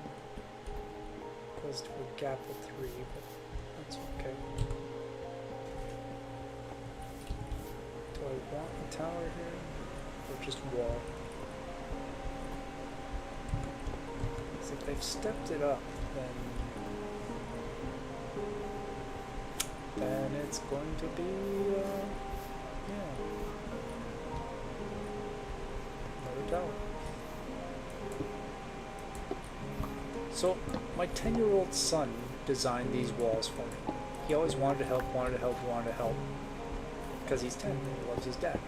Goes to a gap of 3, but that's okay. Do I want a tower here? Or just wall? Because if they've stepped it up, then it's going to be, yeah, another tower. So, my 10-year-old son designed these walls for me. He always wanted to help, wanted to help, wanted to help. Because he's 10 and he loves his dad.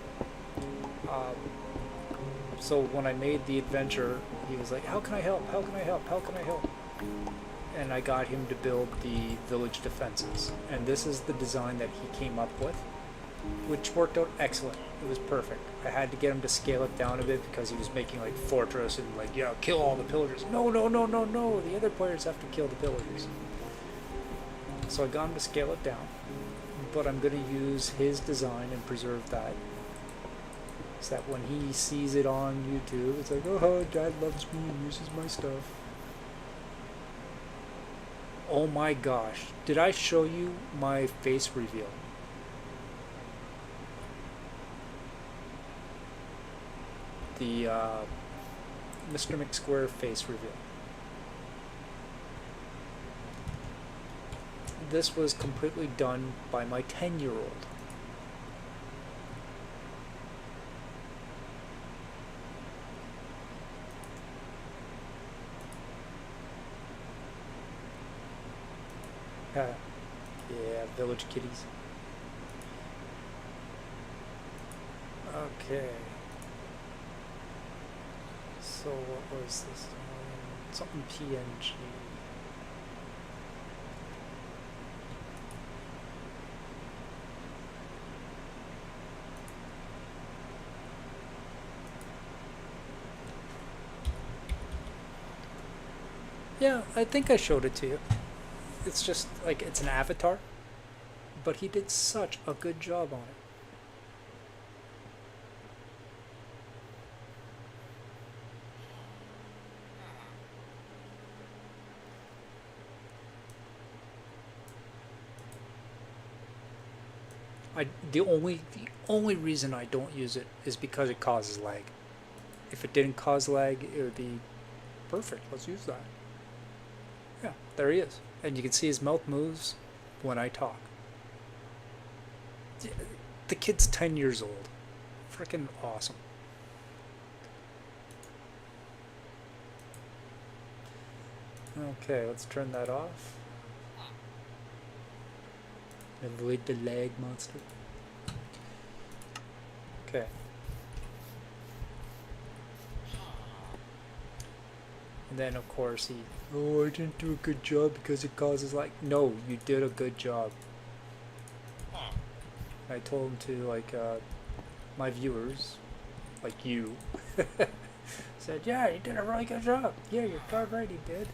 Um, so when I made the adventure, he was like, how can I help? How can I help? How can I help? And I got him to build the village defenses. And this is the design that he came up with, which worked out excellent. It was perfect. I had to get him to scale it down a bit because he was making like fortress and like, yeah, kill all the pillagers. No, no, no, no, no. The other players have to kill the pillagers. So I got him to scale it down. But I'm going to use his design and preserve that. So that when he sees it on YouTube, it's like, oh, Dad loves me and uses my stuff. Oh my gosh. Did I show you my face reveal? The Mr. McSquare face reveal. This was completely done by my 10-year-old. Yeah, village kitties. Okay. So what was this? Something PNG. Yeah, I think I showed it to you. It's just like it's an avatar, but he did such a good job on it. The only reason I don't use it is because it causes lag. If it didn't cause lag, it would be perfect. Let's use that. Yeah, there he is. And you can see his mouth moves when I talk. The kid's 10 years old. Freaking awesome. Okay, let's turn that off. Avoid the lag monster. Okay. And then of course he, oh, I didn't do a good job because it causes like, no, you did a good job. I told him to like, my viewers, like you, said, yeah, you did a really good job. Yeah, you're darn right he did.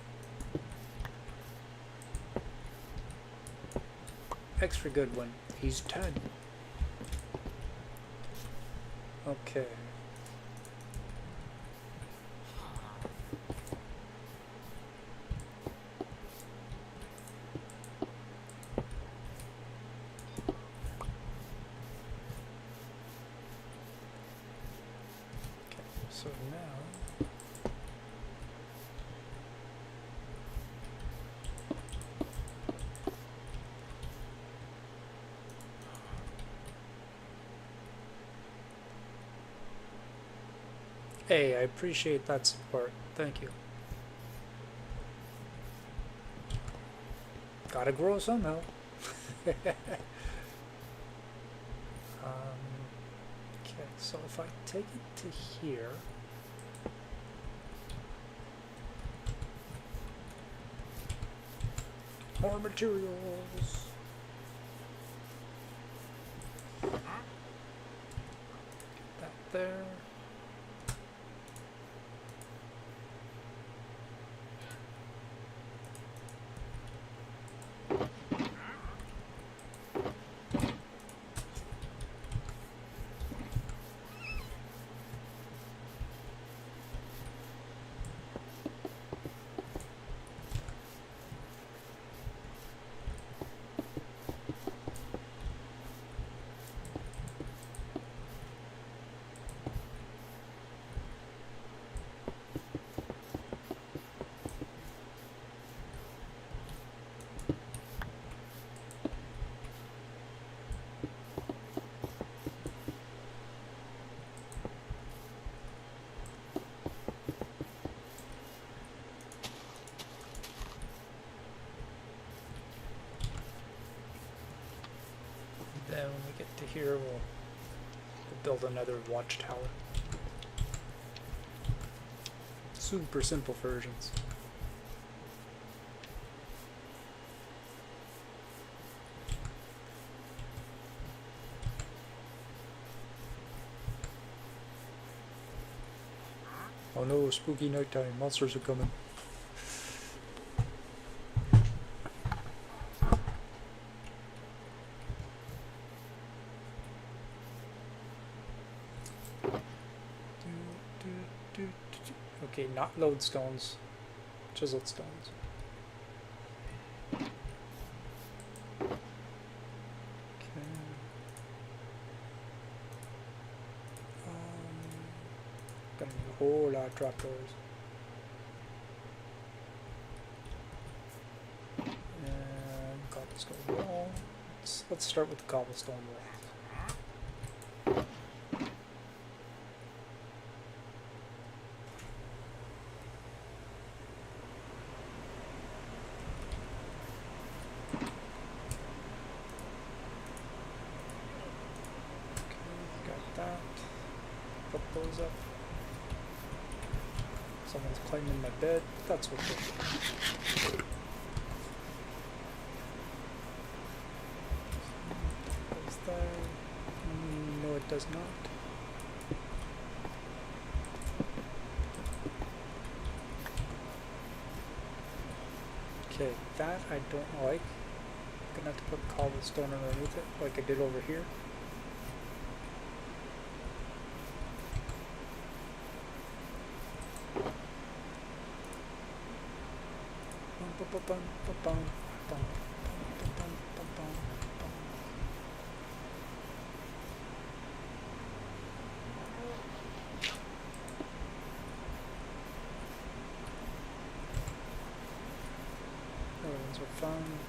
Extra good one. He's 10. Okay. So now hey, I appreciate that support. Thank you. Gotta grow somehow. Okay, so if I take it to here, more materials. That there. to here, we'll build another watchtower. Super simple versions. Oh no, spooky nighttime, monsters are coming. Okay, not lodestones, chiseled stones. Okay. Gonna need a whole lot of trapdoors. And cobblestone wall. Let's start with the cobblestone wall. Put those up. Someone's climbing my bed. That's okay. Does that? No, it does not. Okay, that I don't like. I'm gonna have to put cobblestone underneath it, like I did over here. Other ones are fine.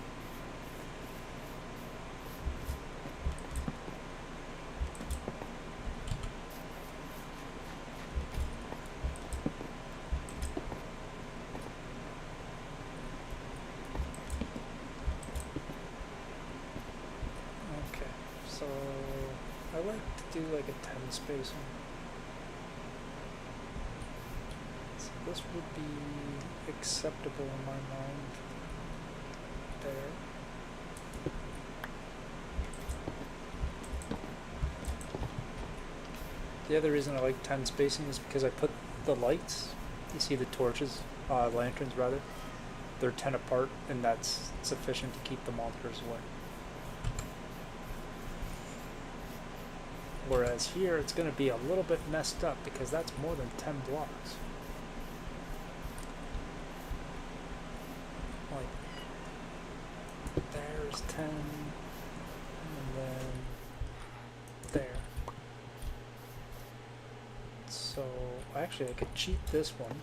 So I like to do like a 10 spacing. So this would be acceptable in my mind. There. The other reason I like 10 spacing is because I put the lights, you see the torches, lanterns rather, they're 10 apart, and that's sufficient to keep the monsters away. Whereas here, it's going to be a little bit messed up because that's more than 10 blocks. Like, there's 10, and then there. So, actually I could cheat this one.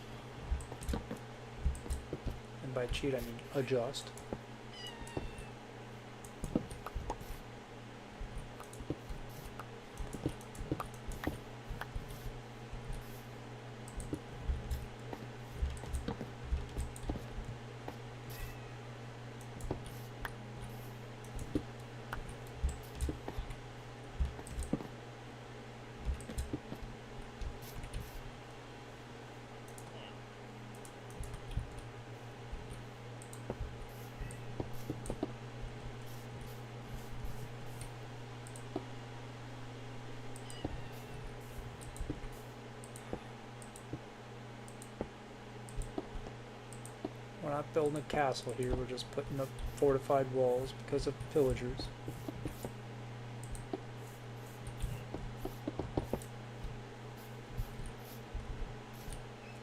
And by cheat I mean adjust. We're not building a castle here, we're just putting up fortified walls because of pillagers.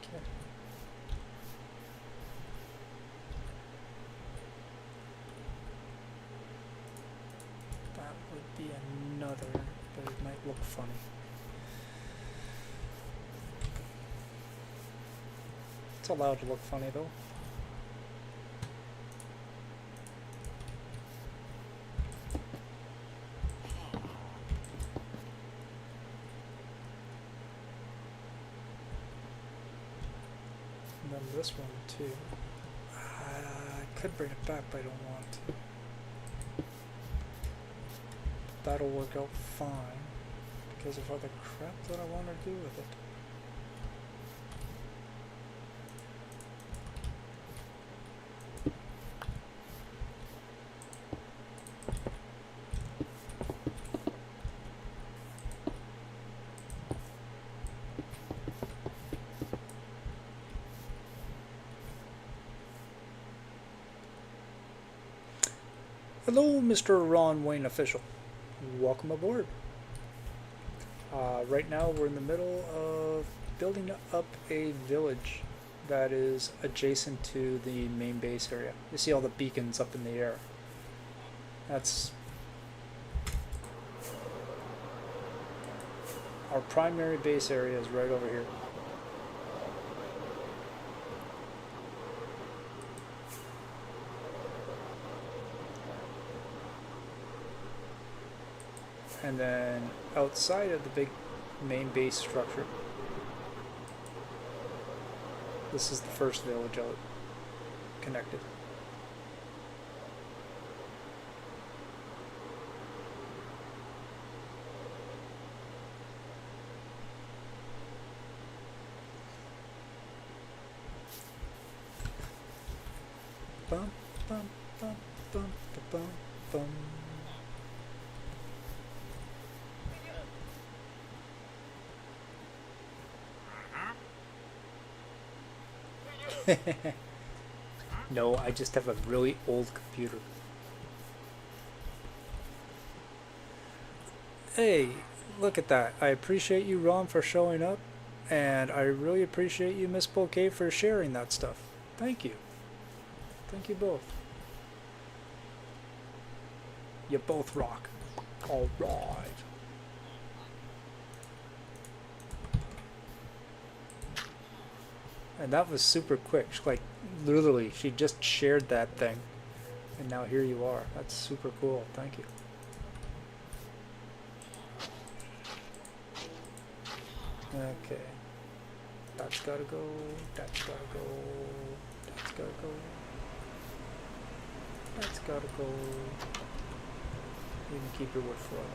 Okay. That would be another, but it might look funny. It's allowed to look funny though. And then this one too. I could bring it back, but I don't want to. that'll work out fine because of other crap that I want to do with it. Hello, Mr. Ron Wayne official. Welcome aboard. Right now we're in the middle of building up a village that is adjacent to the main base area. You see all the beacons up in the air. That's our primary base area is right over here. And then outside of the big main base structure, this is the first village out connected. Bum, bum, bum, bum, bum, bum. No, I just have a really old computer. Hey, look at that. I appreciate you, Ron, for showing up, and I really appreciate you, Miss Bouquet, for sharing that stuff. Thank you. Thank you both. You both rock. All right. And that was super quick. Like, literally, she just shared that thing. And now here you are. That's super cool. Thank you. Okay. That's gotta go. That's gotta go. That's gotta go. That's gotta go. You can keep your wood forever.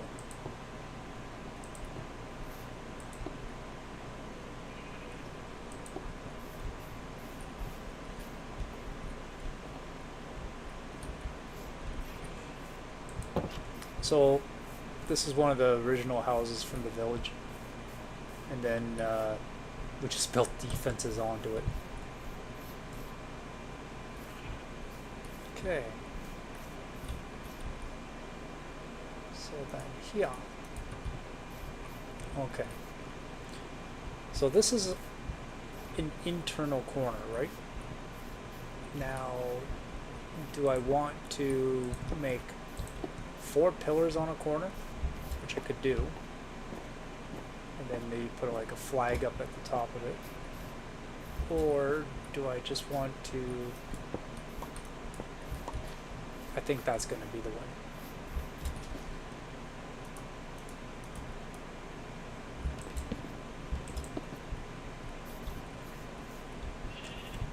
So, this is one of the original houses from the village, and then we just built defenses onto it. Okay. So then here. Okay. So this is an internal corner, right? Now, do I want to make 4 pillars on a corner, which I could do, and then maybe put like a flag up at the top of it, or do I just want to, I think that's going to be the one.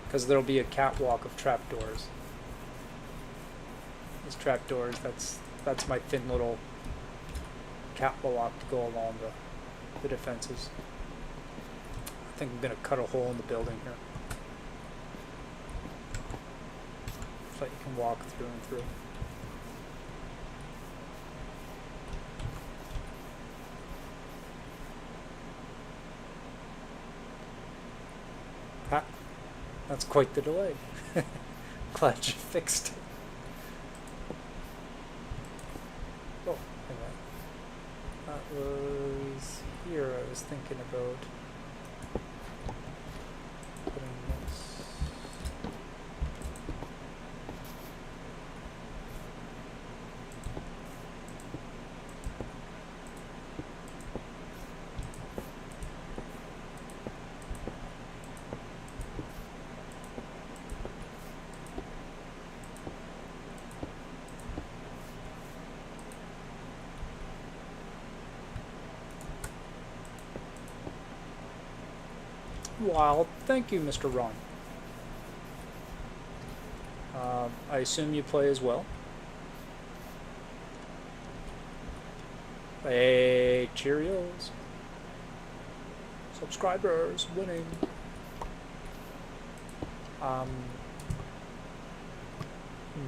Because there'll be a catwalk of trapdoors. These trapdoors, that's my thin little catwalk to go along the defenses. I think I'm going to cut a hole in the building here, so you can walk through and through. Ha! That's quite the delay. Glad you fixed it. Oh, hang on. That was here I was thinking about putting this. Wow, thank you, Mr. Ron. I assume you play as well? Hey, Cheerios. Subscribers winning.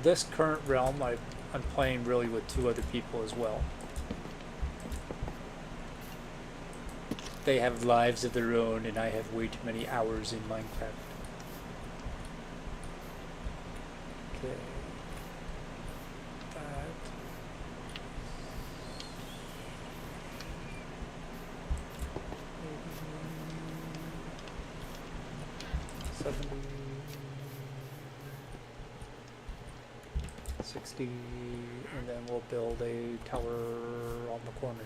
This current realm, I'm playing really with 2 other people as well. They have lives of their own, and I have way too many hours in Minecraft. Okay. That. 70. 60, and then we'll build a tower on the corner here.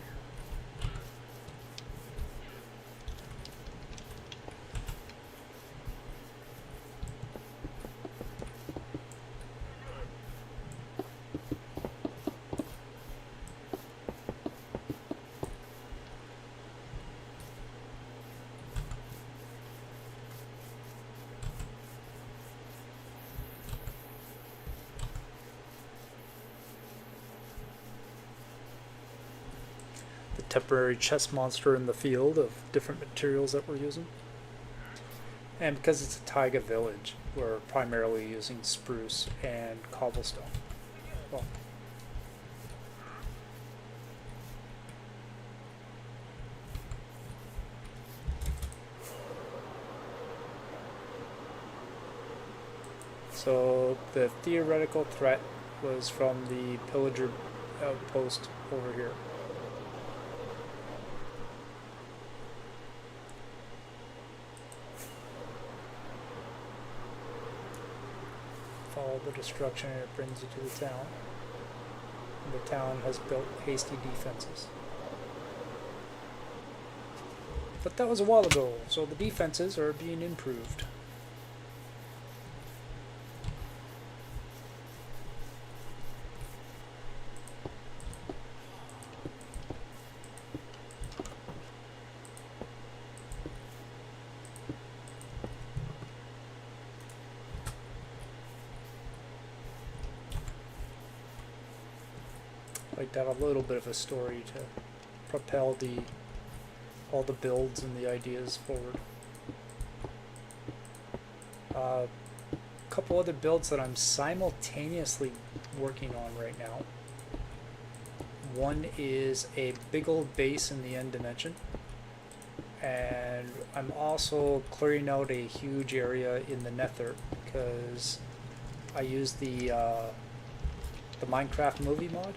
Temporary chest monster in the field of different materials that we're using. And because it's a taiga village, we're primarily using spruce and cobblestone. Well, so the theoretical threat was from the pillager outpost over here. Follow the destruction and it brings you to the town. And the town has built hasty defenses. But that was a while ago, so the defenses are being improved. Like to have a little bit of a story to propel all the builds and the ideas forward. A couple other builds that I'm simultaneously working on right now. One is a big old base in the end dimension, and I'm also clearing out a huge area in the nether because I use the Minecraft movie mod,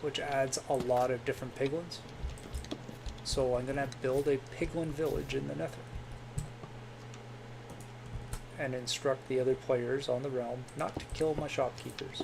which adds a lot of different piglins. So I'm gonna build a piglin village in the nether and instruct the other players on the realm not to kill my shopkeepers.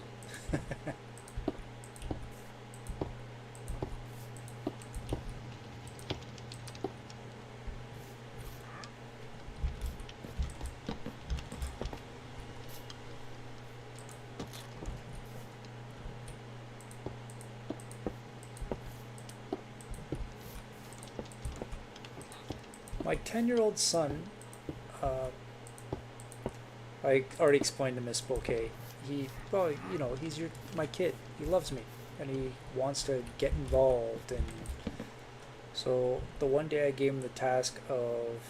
My 10-year-old son, I already explained to Miss Bouquet, well, you know, he's my kid. He loves me, and he wants to get involved. And so the one day I gave him the task of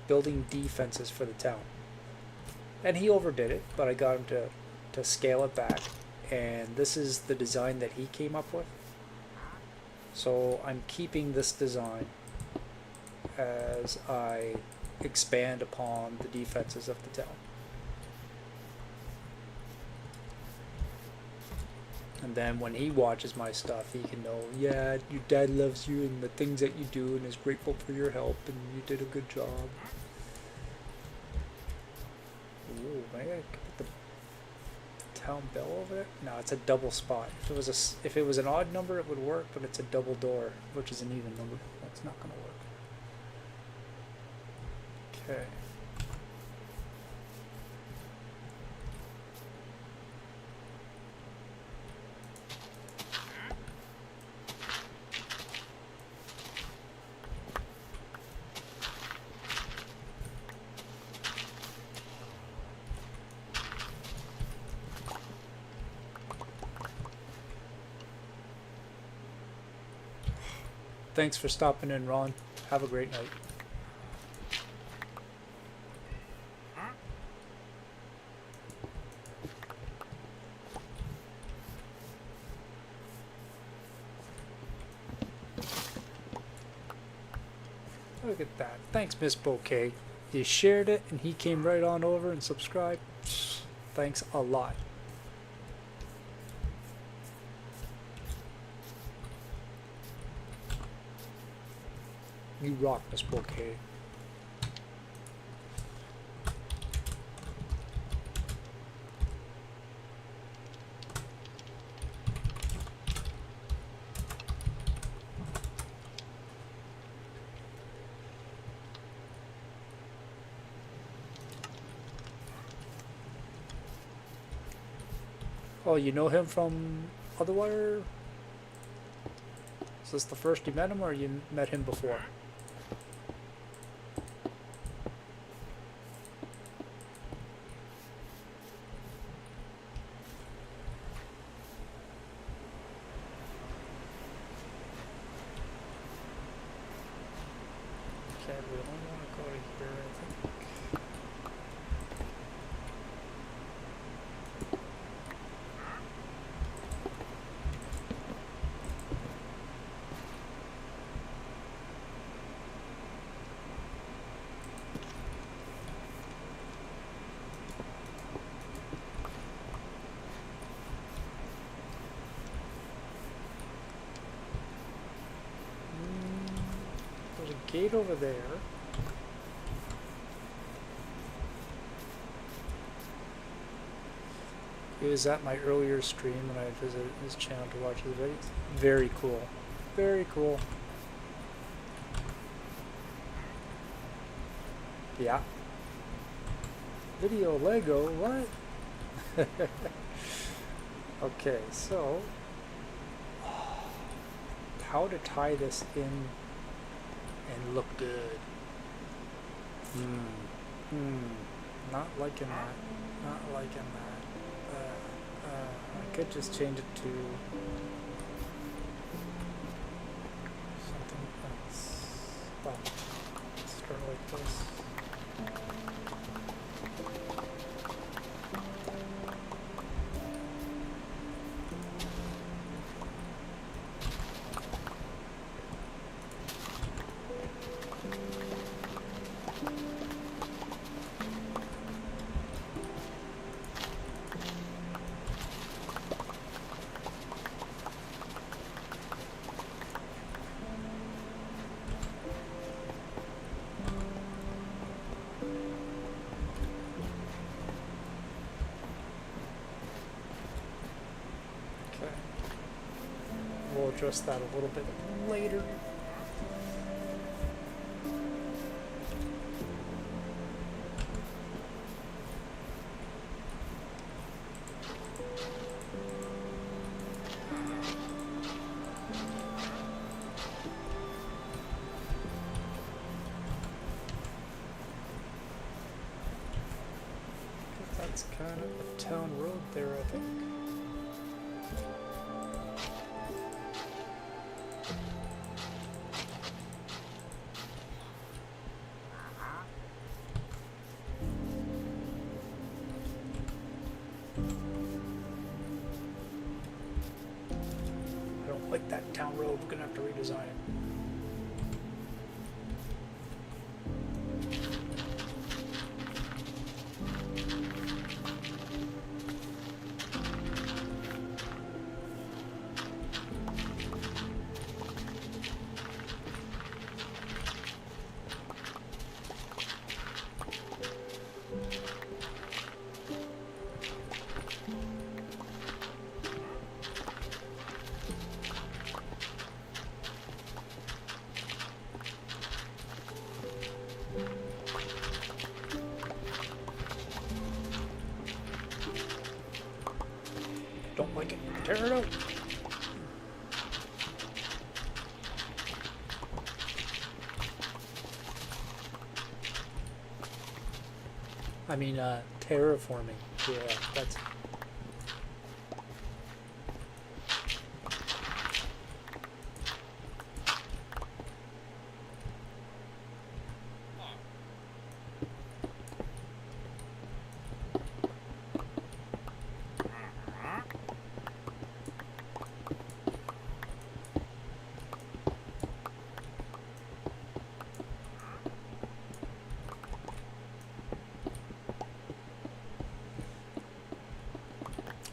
building defenses for the town, and he overdid it, but I got him to scale it back. And this is the design that he came up with. So I'm keeping this design as I expand upon the defenses of the town. And then when he watches my stuff, he can know, yeah, your dad loves you and the things that you do and is grateful for your help and you did a good job. Ooh, maybe I could put the town bell over there? No, it's a double spot. If it was an odd number, it would work, but it's a double door, which is an even number. That's not going to work. Okay. Thanks for stopping in, Ron. Have a great night. Look at that. Thanks, Miss Bouquet. You shared it and he came right on over and subscribed. Thanks a lot. You rock, Miss Bouquet. Oh, you know him from Otherwire? Is this the first you met him, or you met him before? Okay, we don't want to go to here, I think. There's a gate over there. He was at my earlier stream when I visited his channel to watch his videos. Very cool. Very cool. Yeah. Video Lego, what? Okay, so how to tie this in and look good. Not liking that. Not liking that. I could just change it to something else. Well, start like this. We'll address that a little bit later. That's kind of a town road there, I think. I don't like that town road. We're gonna have to redesign it. Don't like it. Tear it out. I mean, terraforming. Yeah, that's...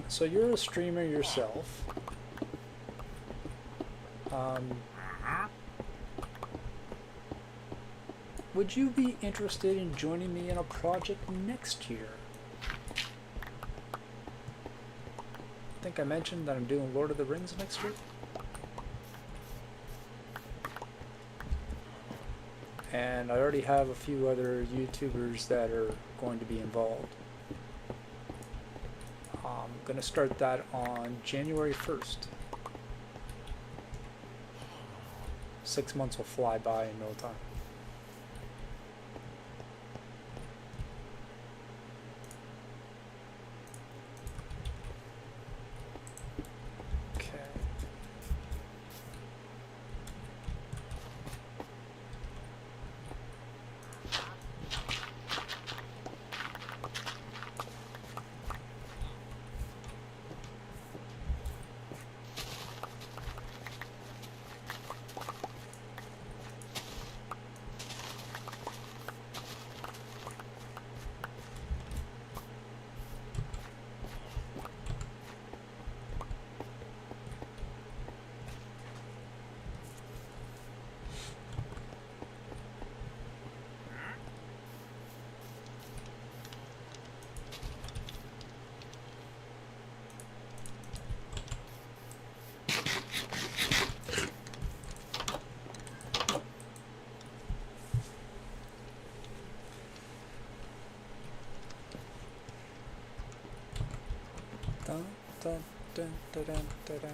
So you're a streamer yourself. Would you be interested in joining me in a project next year? I think I mentioned that I'm doing Lord of the Rings next year. And I already have a few other YouTubers that are going to be involved. I'm going to start that on January 1st. 6 months will fly by in no time. Dun, dun, dun, dun, dun, dun, dun.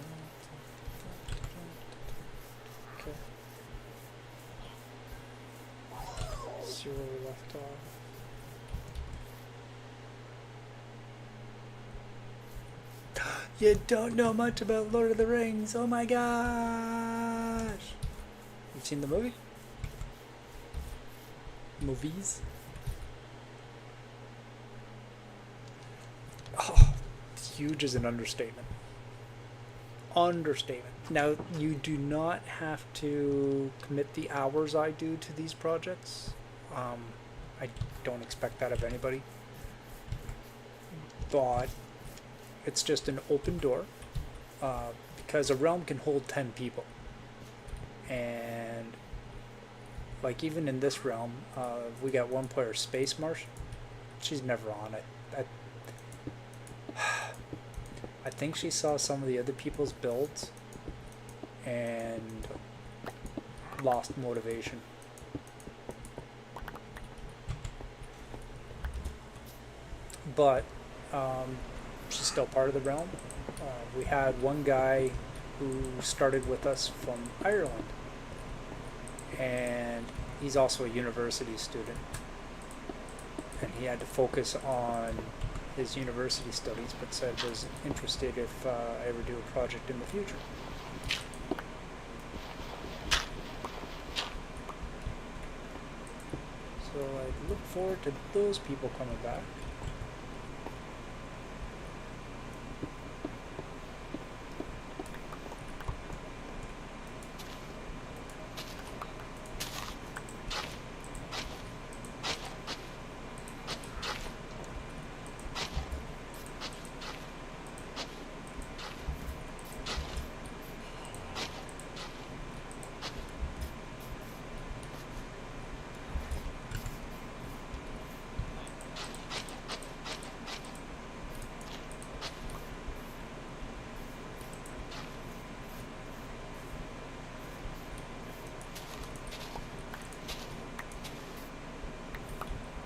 Okay. See where we left off. You don't know much about Lord of the Rings. Oh my gosh! You've seen the movie? Movies? Oh, huge is an understatement. Understatement. Now, you do not have to commit the hours I do to these projects. I don't expect that of anybody. But it's just an open door, because a realm can hold 10 people. And like even in this realm, we got one player, Space Marsh. She's never on it. I think she saw some of the other people's builds and lost motivation. But she's still part of the realm. We had one guy who started with us from Ireland, and he's also a university student, and he had to focus on his university studies, but said was interested if I ever do a project in the future. So I look forward to those people coming back.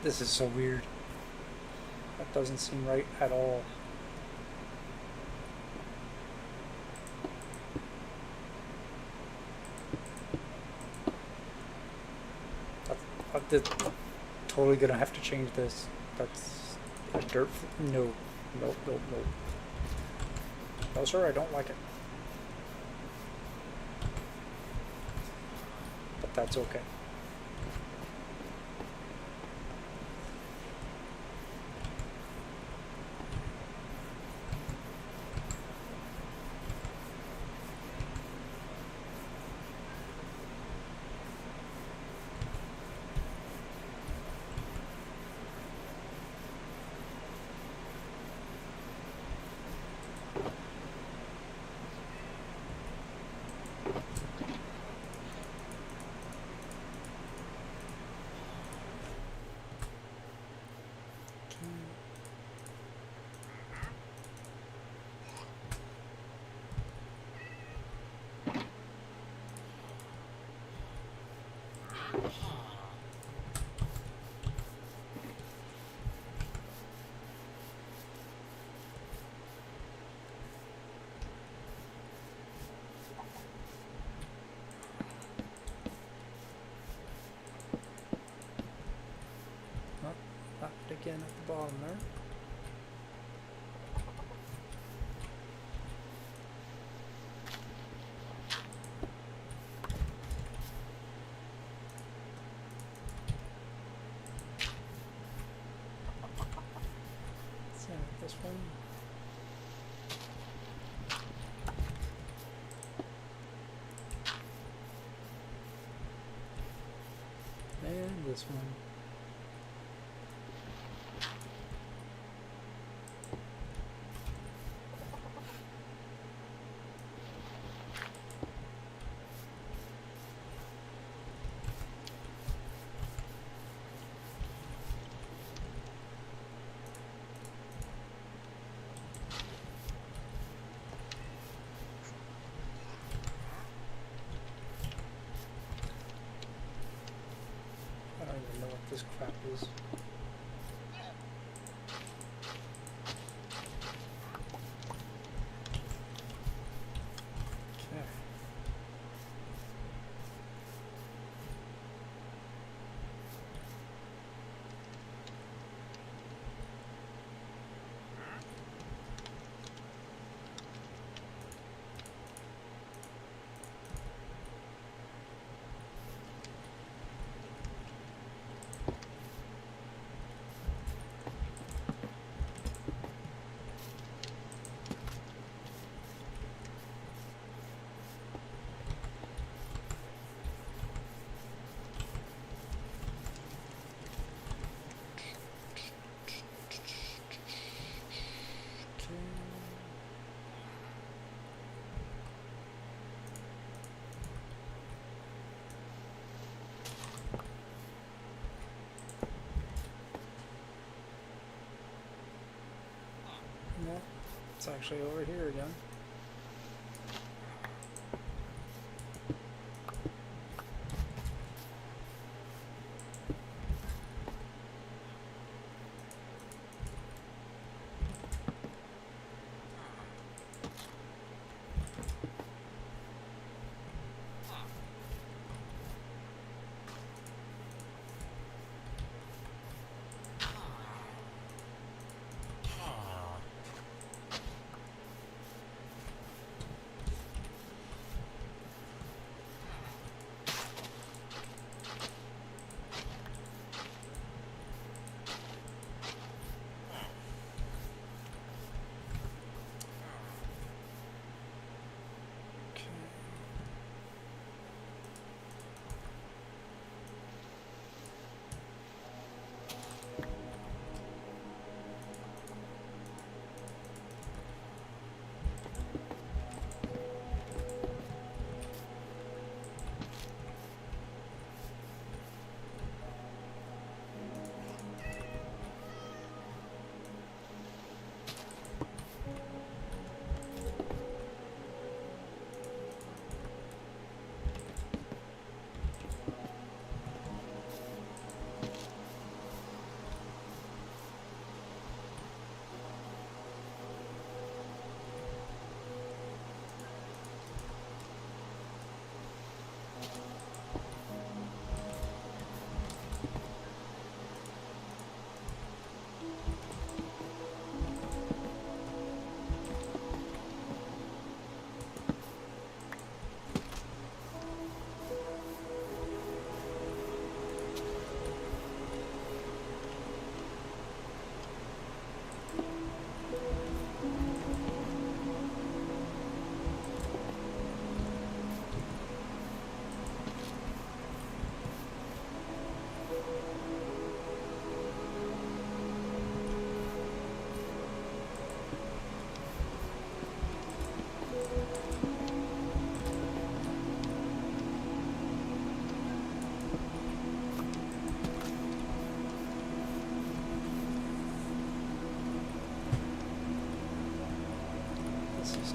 This is so weird. That doesn't seem right at all. I'm totally gonna have to change this. That's a dirt. No. Nope, nope, nope. No, sir, I don't like it. But that's okay. again at the bottom there. Same with this one. And this one. I don't even know what this crap is. Okay. No, it's actually over here again.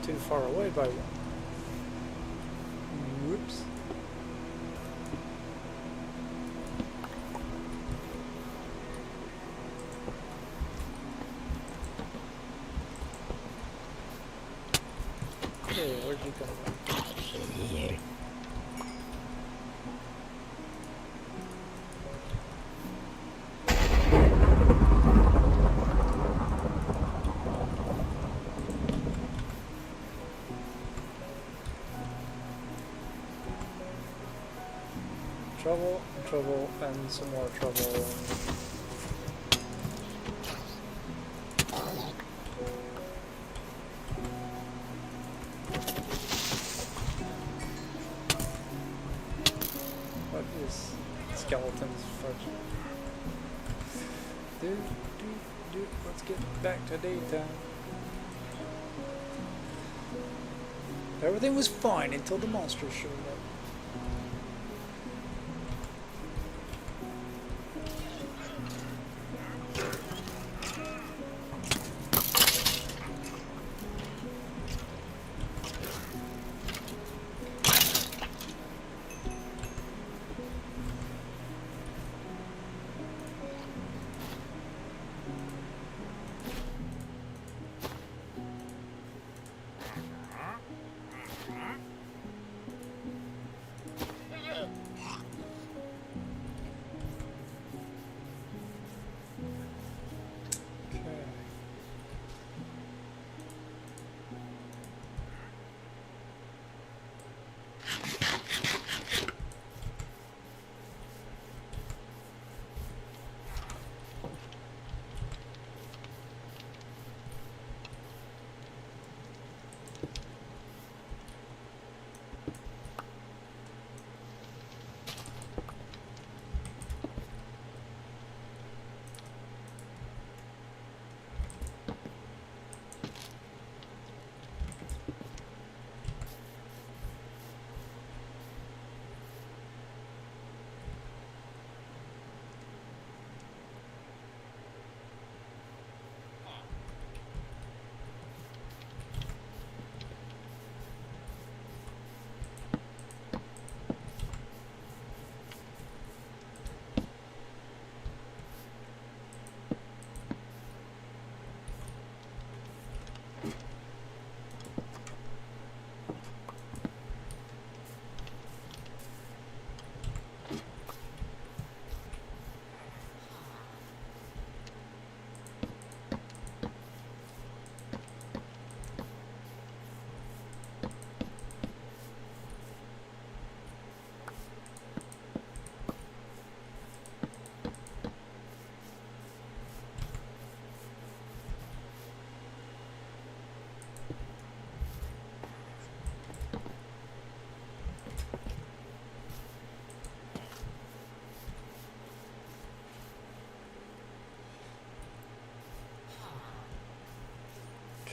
Too far away by one. Whoops. Hey, where'd you go? Trouble, trouble, and some more trouble. What is skeletons fudge? Let's get back to daytime. Everything was fine until the monsters showed up.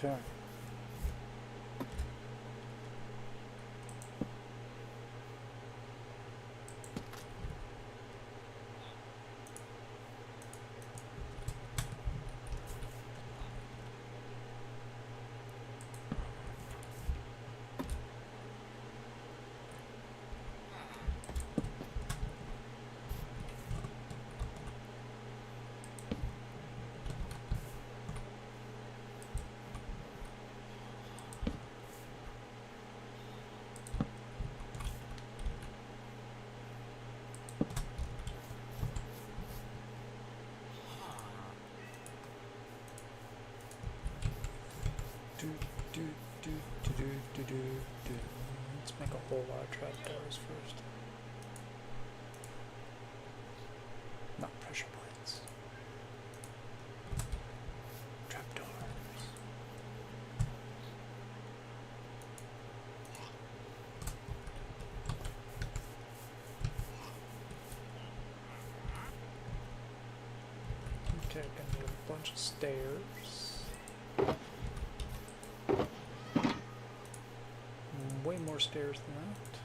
Okay. Let's make a whole lot of trapdoors first. Not pressure plates. Trapdoors. Okay, gonna need a bunch of stairs. Way more stairs than that.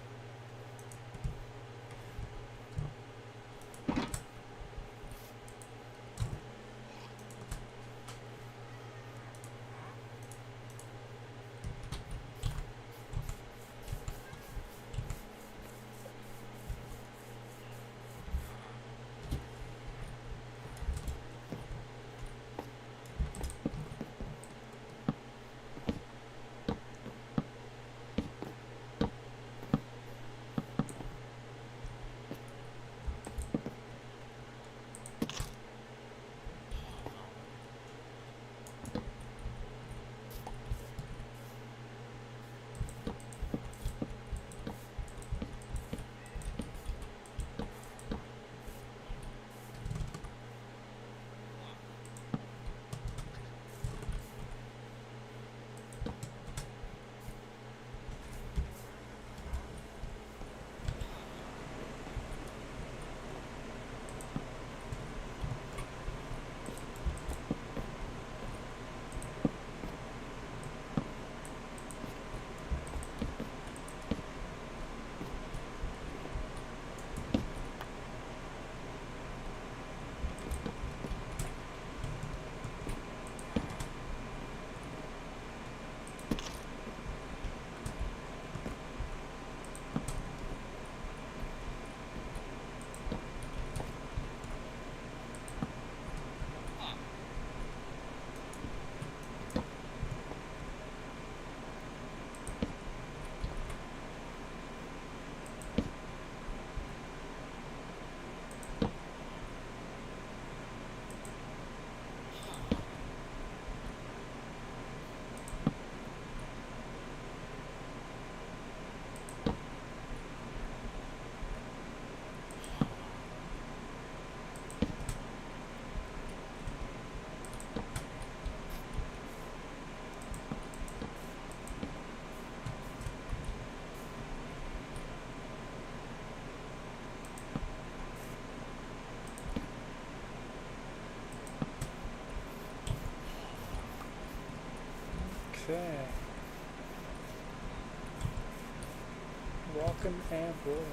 Okay. Rockin' and rollin'.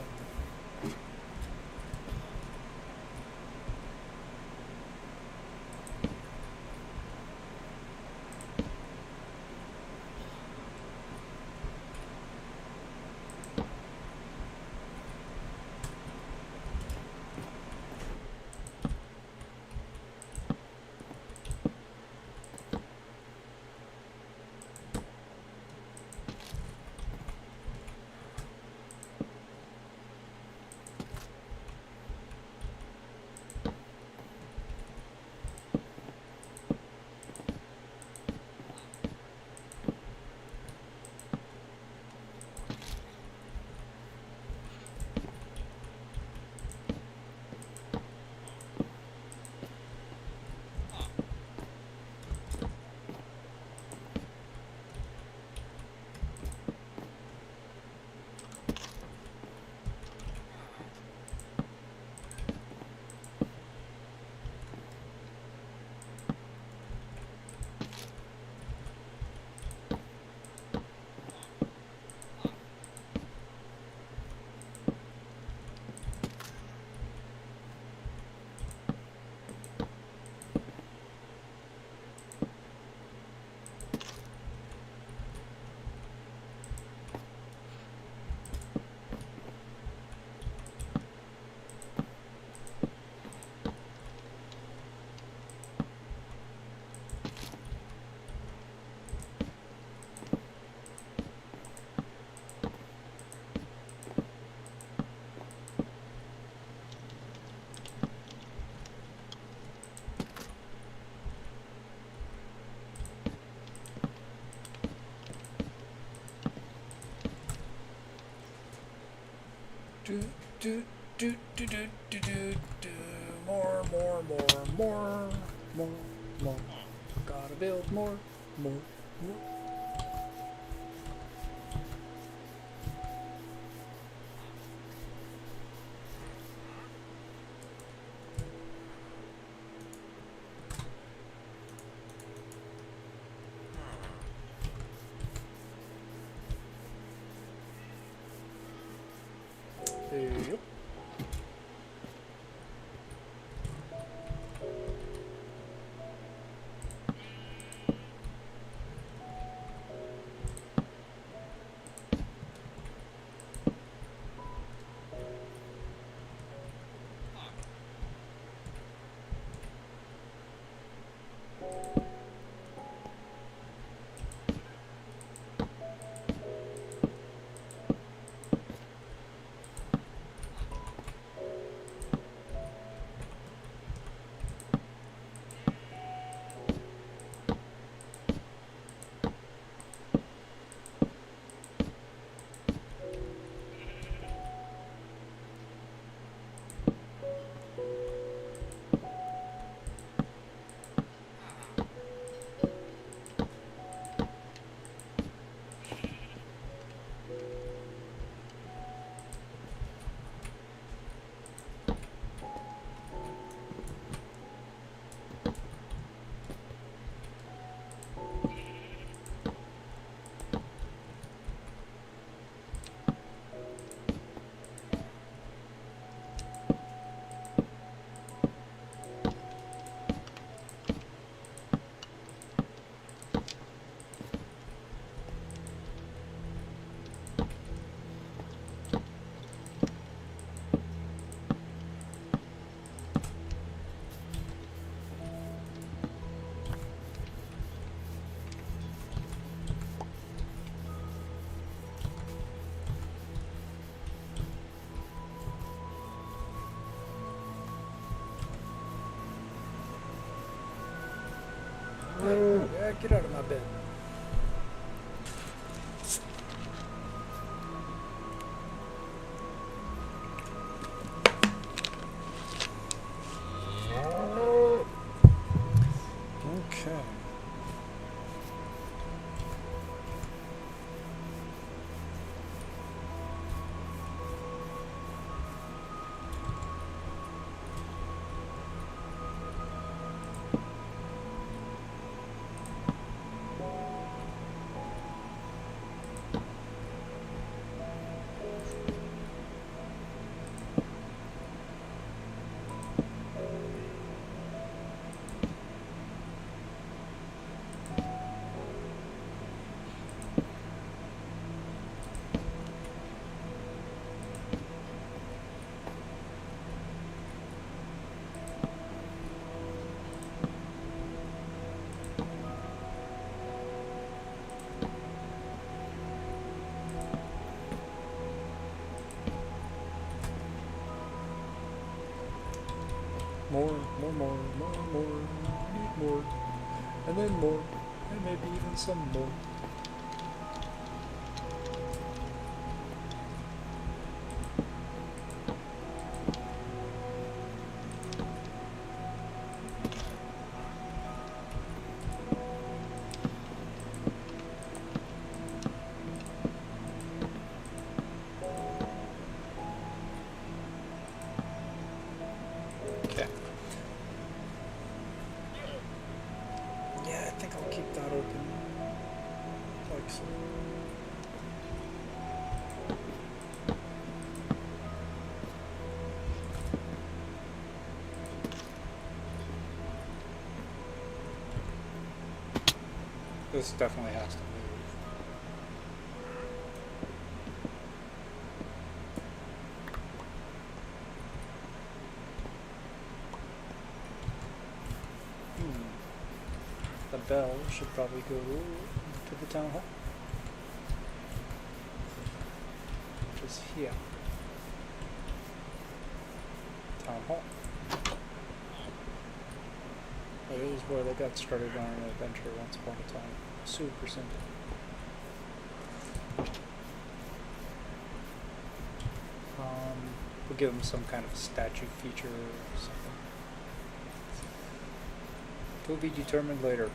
Do, do, do, do, do, do, do, do. More, more, more, more, more, more. Gotta build more, more, more. Yep. Yeah, get out of my bed. Okay. I need more. And then more. And maybe even some more. Okay. Yeah, I think I'll keep that open. Like so. This definitely has to move. The bell should probably go to the town hall, which is here. Town hall. That is where they got started on an adventure once upon a time. Super simple. We'll give them some kind of a statue feature or something. To be determined later.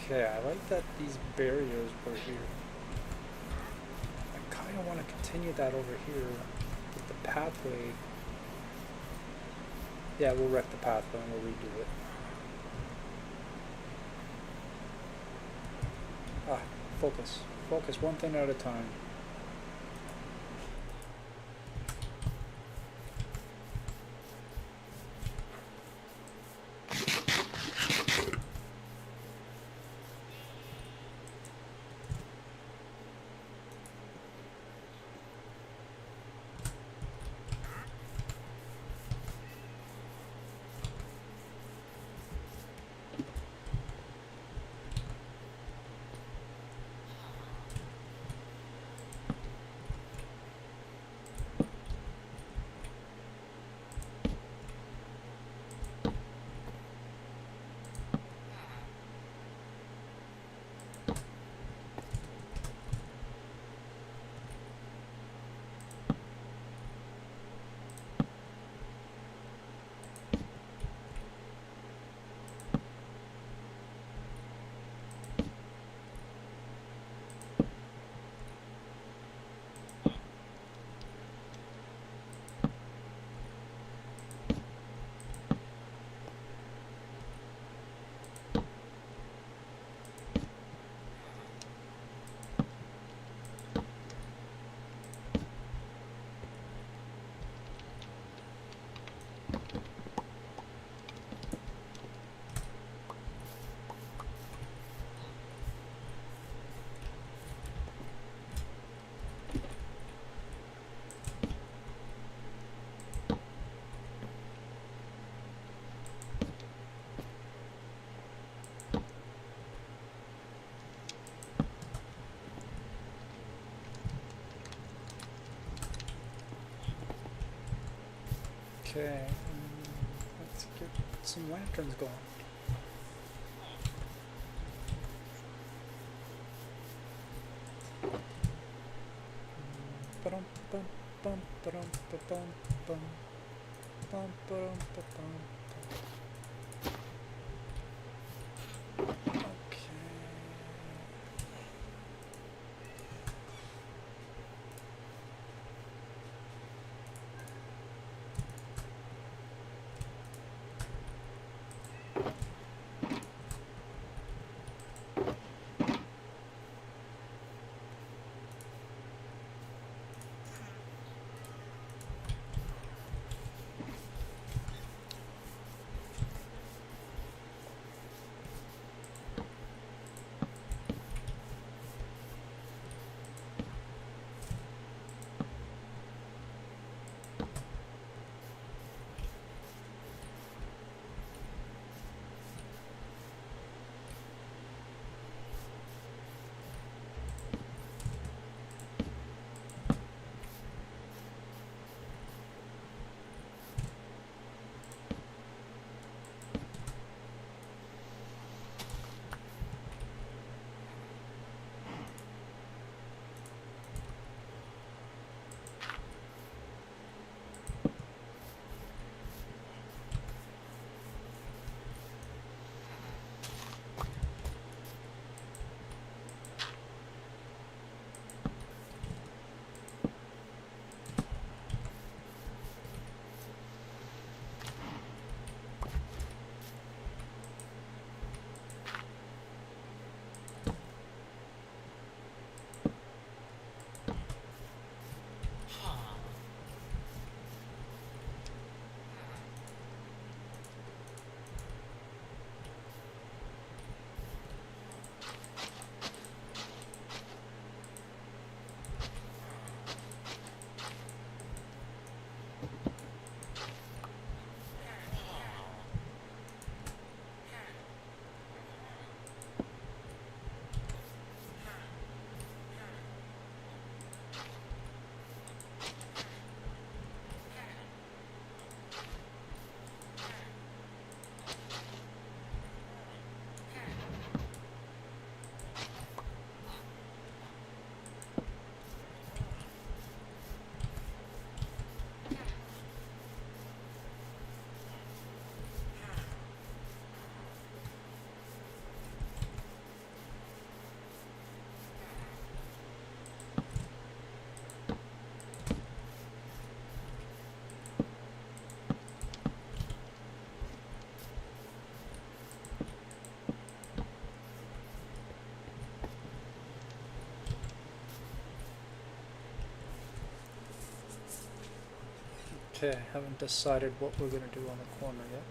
Okay, I like that these barriers were here. I kind of want to continue that over here with the pathway. Yeah, we'll wreck the pathway and we'll redo it. Ah, focus. Focus one thing at a time. Okay, let's get some lanterns going. Ba-dum, bum, bum, ba-dum, ba-bum, bum, bum, ba-dum, ba-bum, bum. Okay. Okay, haven't decided what we're going to do on the corner yet.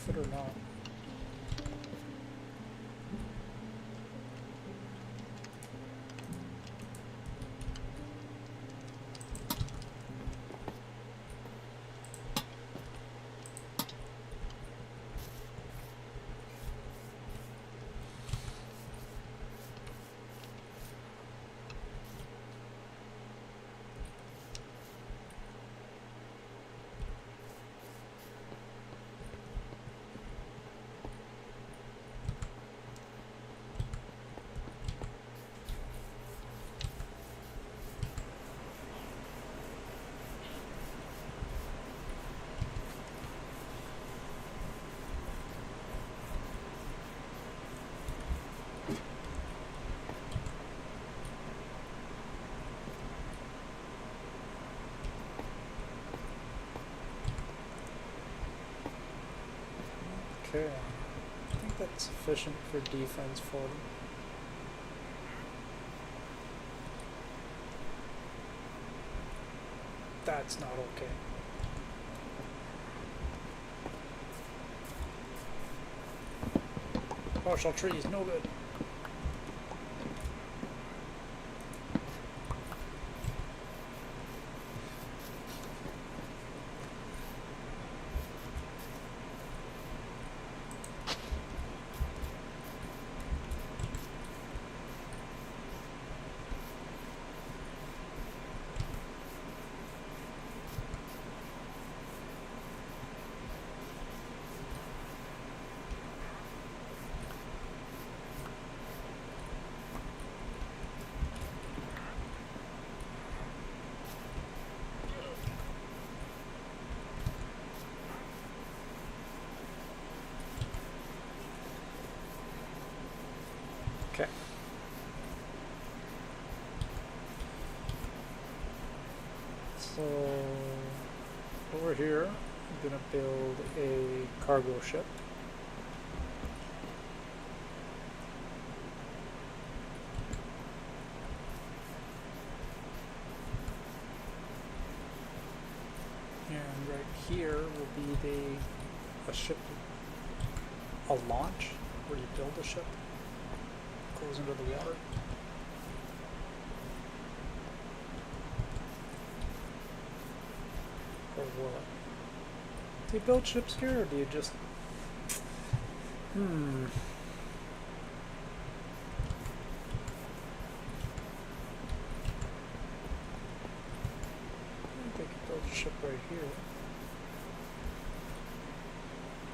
worth it or not. Okay, I think that's sufficient for defense for them. That's not okay. Partial trees, no good. Okay. So over here, I'm gonna build a cargo ship. And right here will be a ship, a launch, where you build a ship, goes into the water. Or what? Do you build ships here, or do you just... I think you build a ship right here.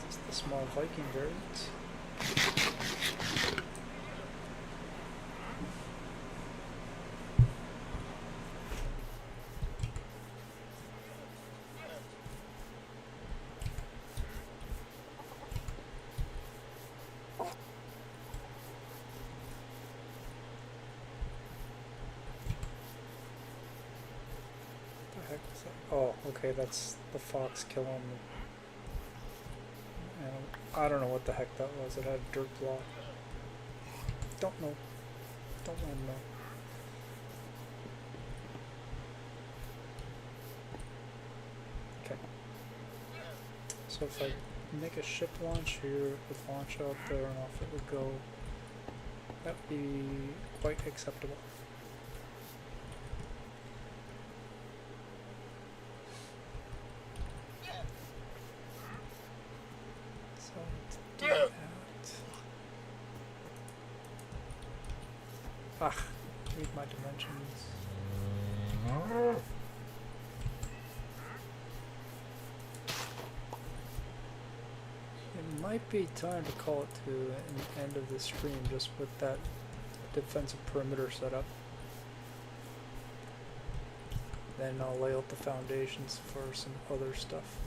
Just the small Viking variants. Oh, okay, that's the fox killing me. And I don't know what the heck that was. It had a dirt block. Don't know. Don't want to know. Okay. So if I make a ship launch here, it would launch out there and off it would go. That would be quite acceptable. Ah, read my dimensions. It might be time to call it to an end of the stream just with that defensive perimeter set up. Then I'll lay out the foundations for some other stuff.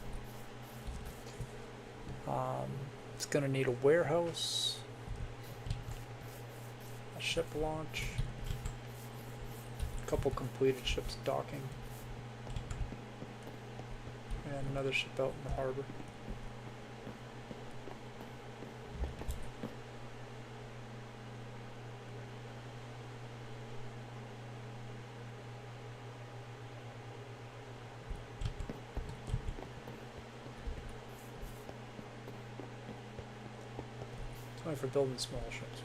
It's gonna need a warehouse, a ship launch, a couple completed ships docking, and another ship out in the harbor. only for building small ships.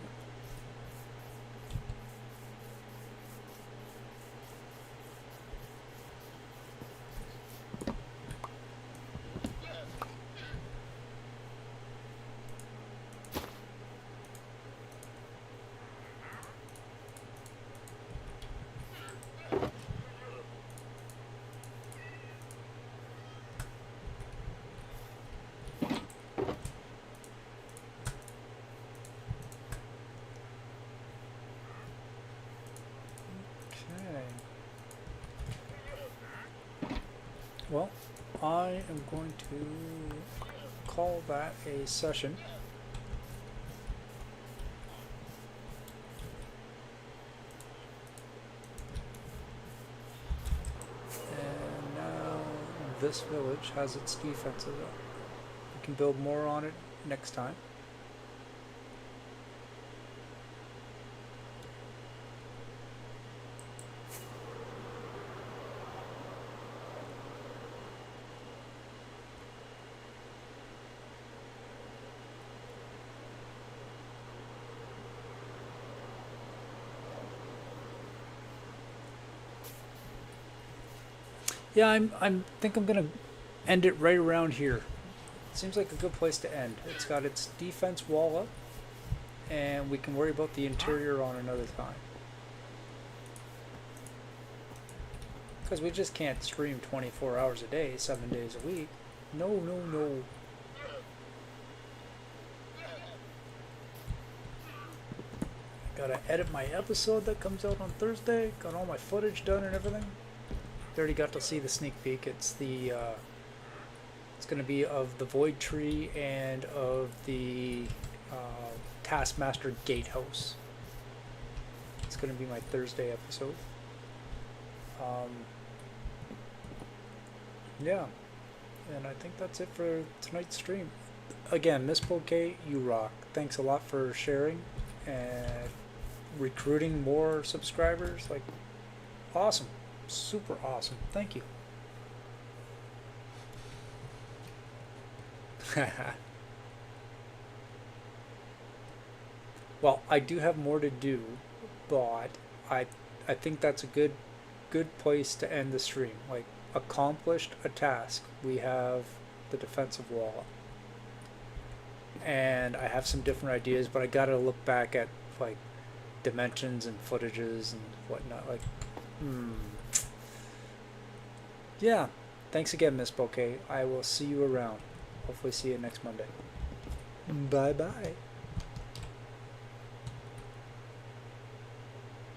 Well, I am going to call that a session. And now this village has its defenses up. We can build more on it next time. Yeah, I'm think I'm gonna end it right around here. Seems like a good place to end. It's got its defense wall up, and we can worry about the interior on another time. Because we just can't stream 24 hours a day, 7 days a week. No, no, no. Gotta edit my episode that comes out on Thursday. Got all my footage done and everything. You already got to see the sneak peek. It's the it's going to be of the Void Tree and of the Taskmaster Gatehouse. It's going to be my Thursday episode. Yeah, and I think that's it for tonight's stream. Again, Miss Bouquet, you rock. Thanks a lot for sharing and recruiting more subscribers. Like, awesome. Super awesome. Thank you. Well, I do have more to do, but I think that's a good place to end the stream. Like, accomplished a task. We have the defensive wall. And I have some different ideas, but I gotta look back at like dimensions and footages and whatnot. Like, yeah. Thanks again, Miss Bouquet. I will see you around. Hopefully see you next Monday. Bye-bye.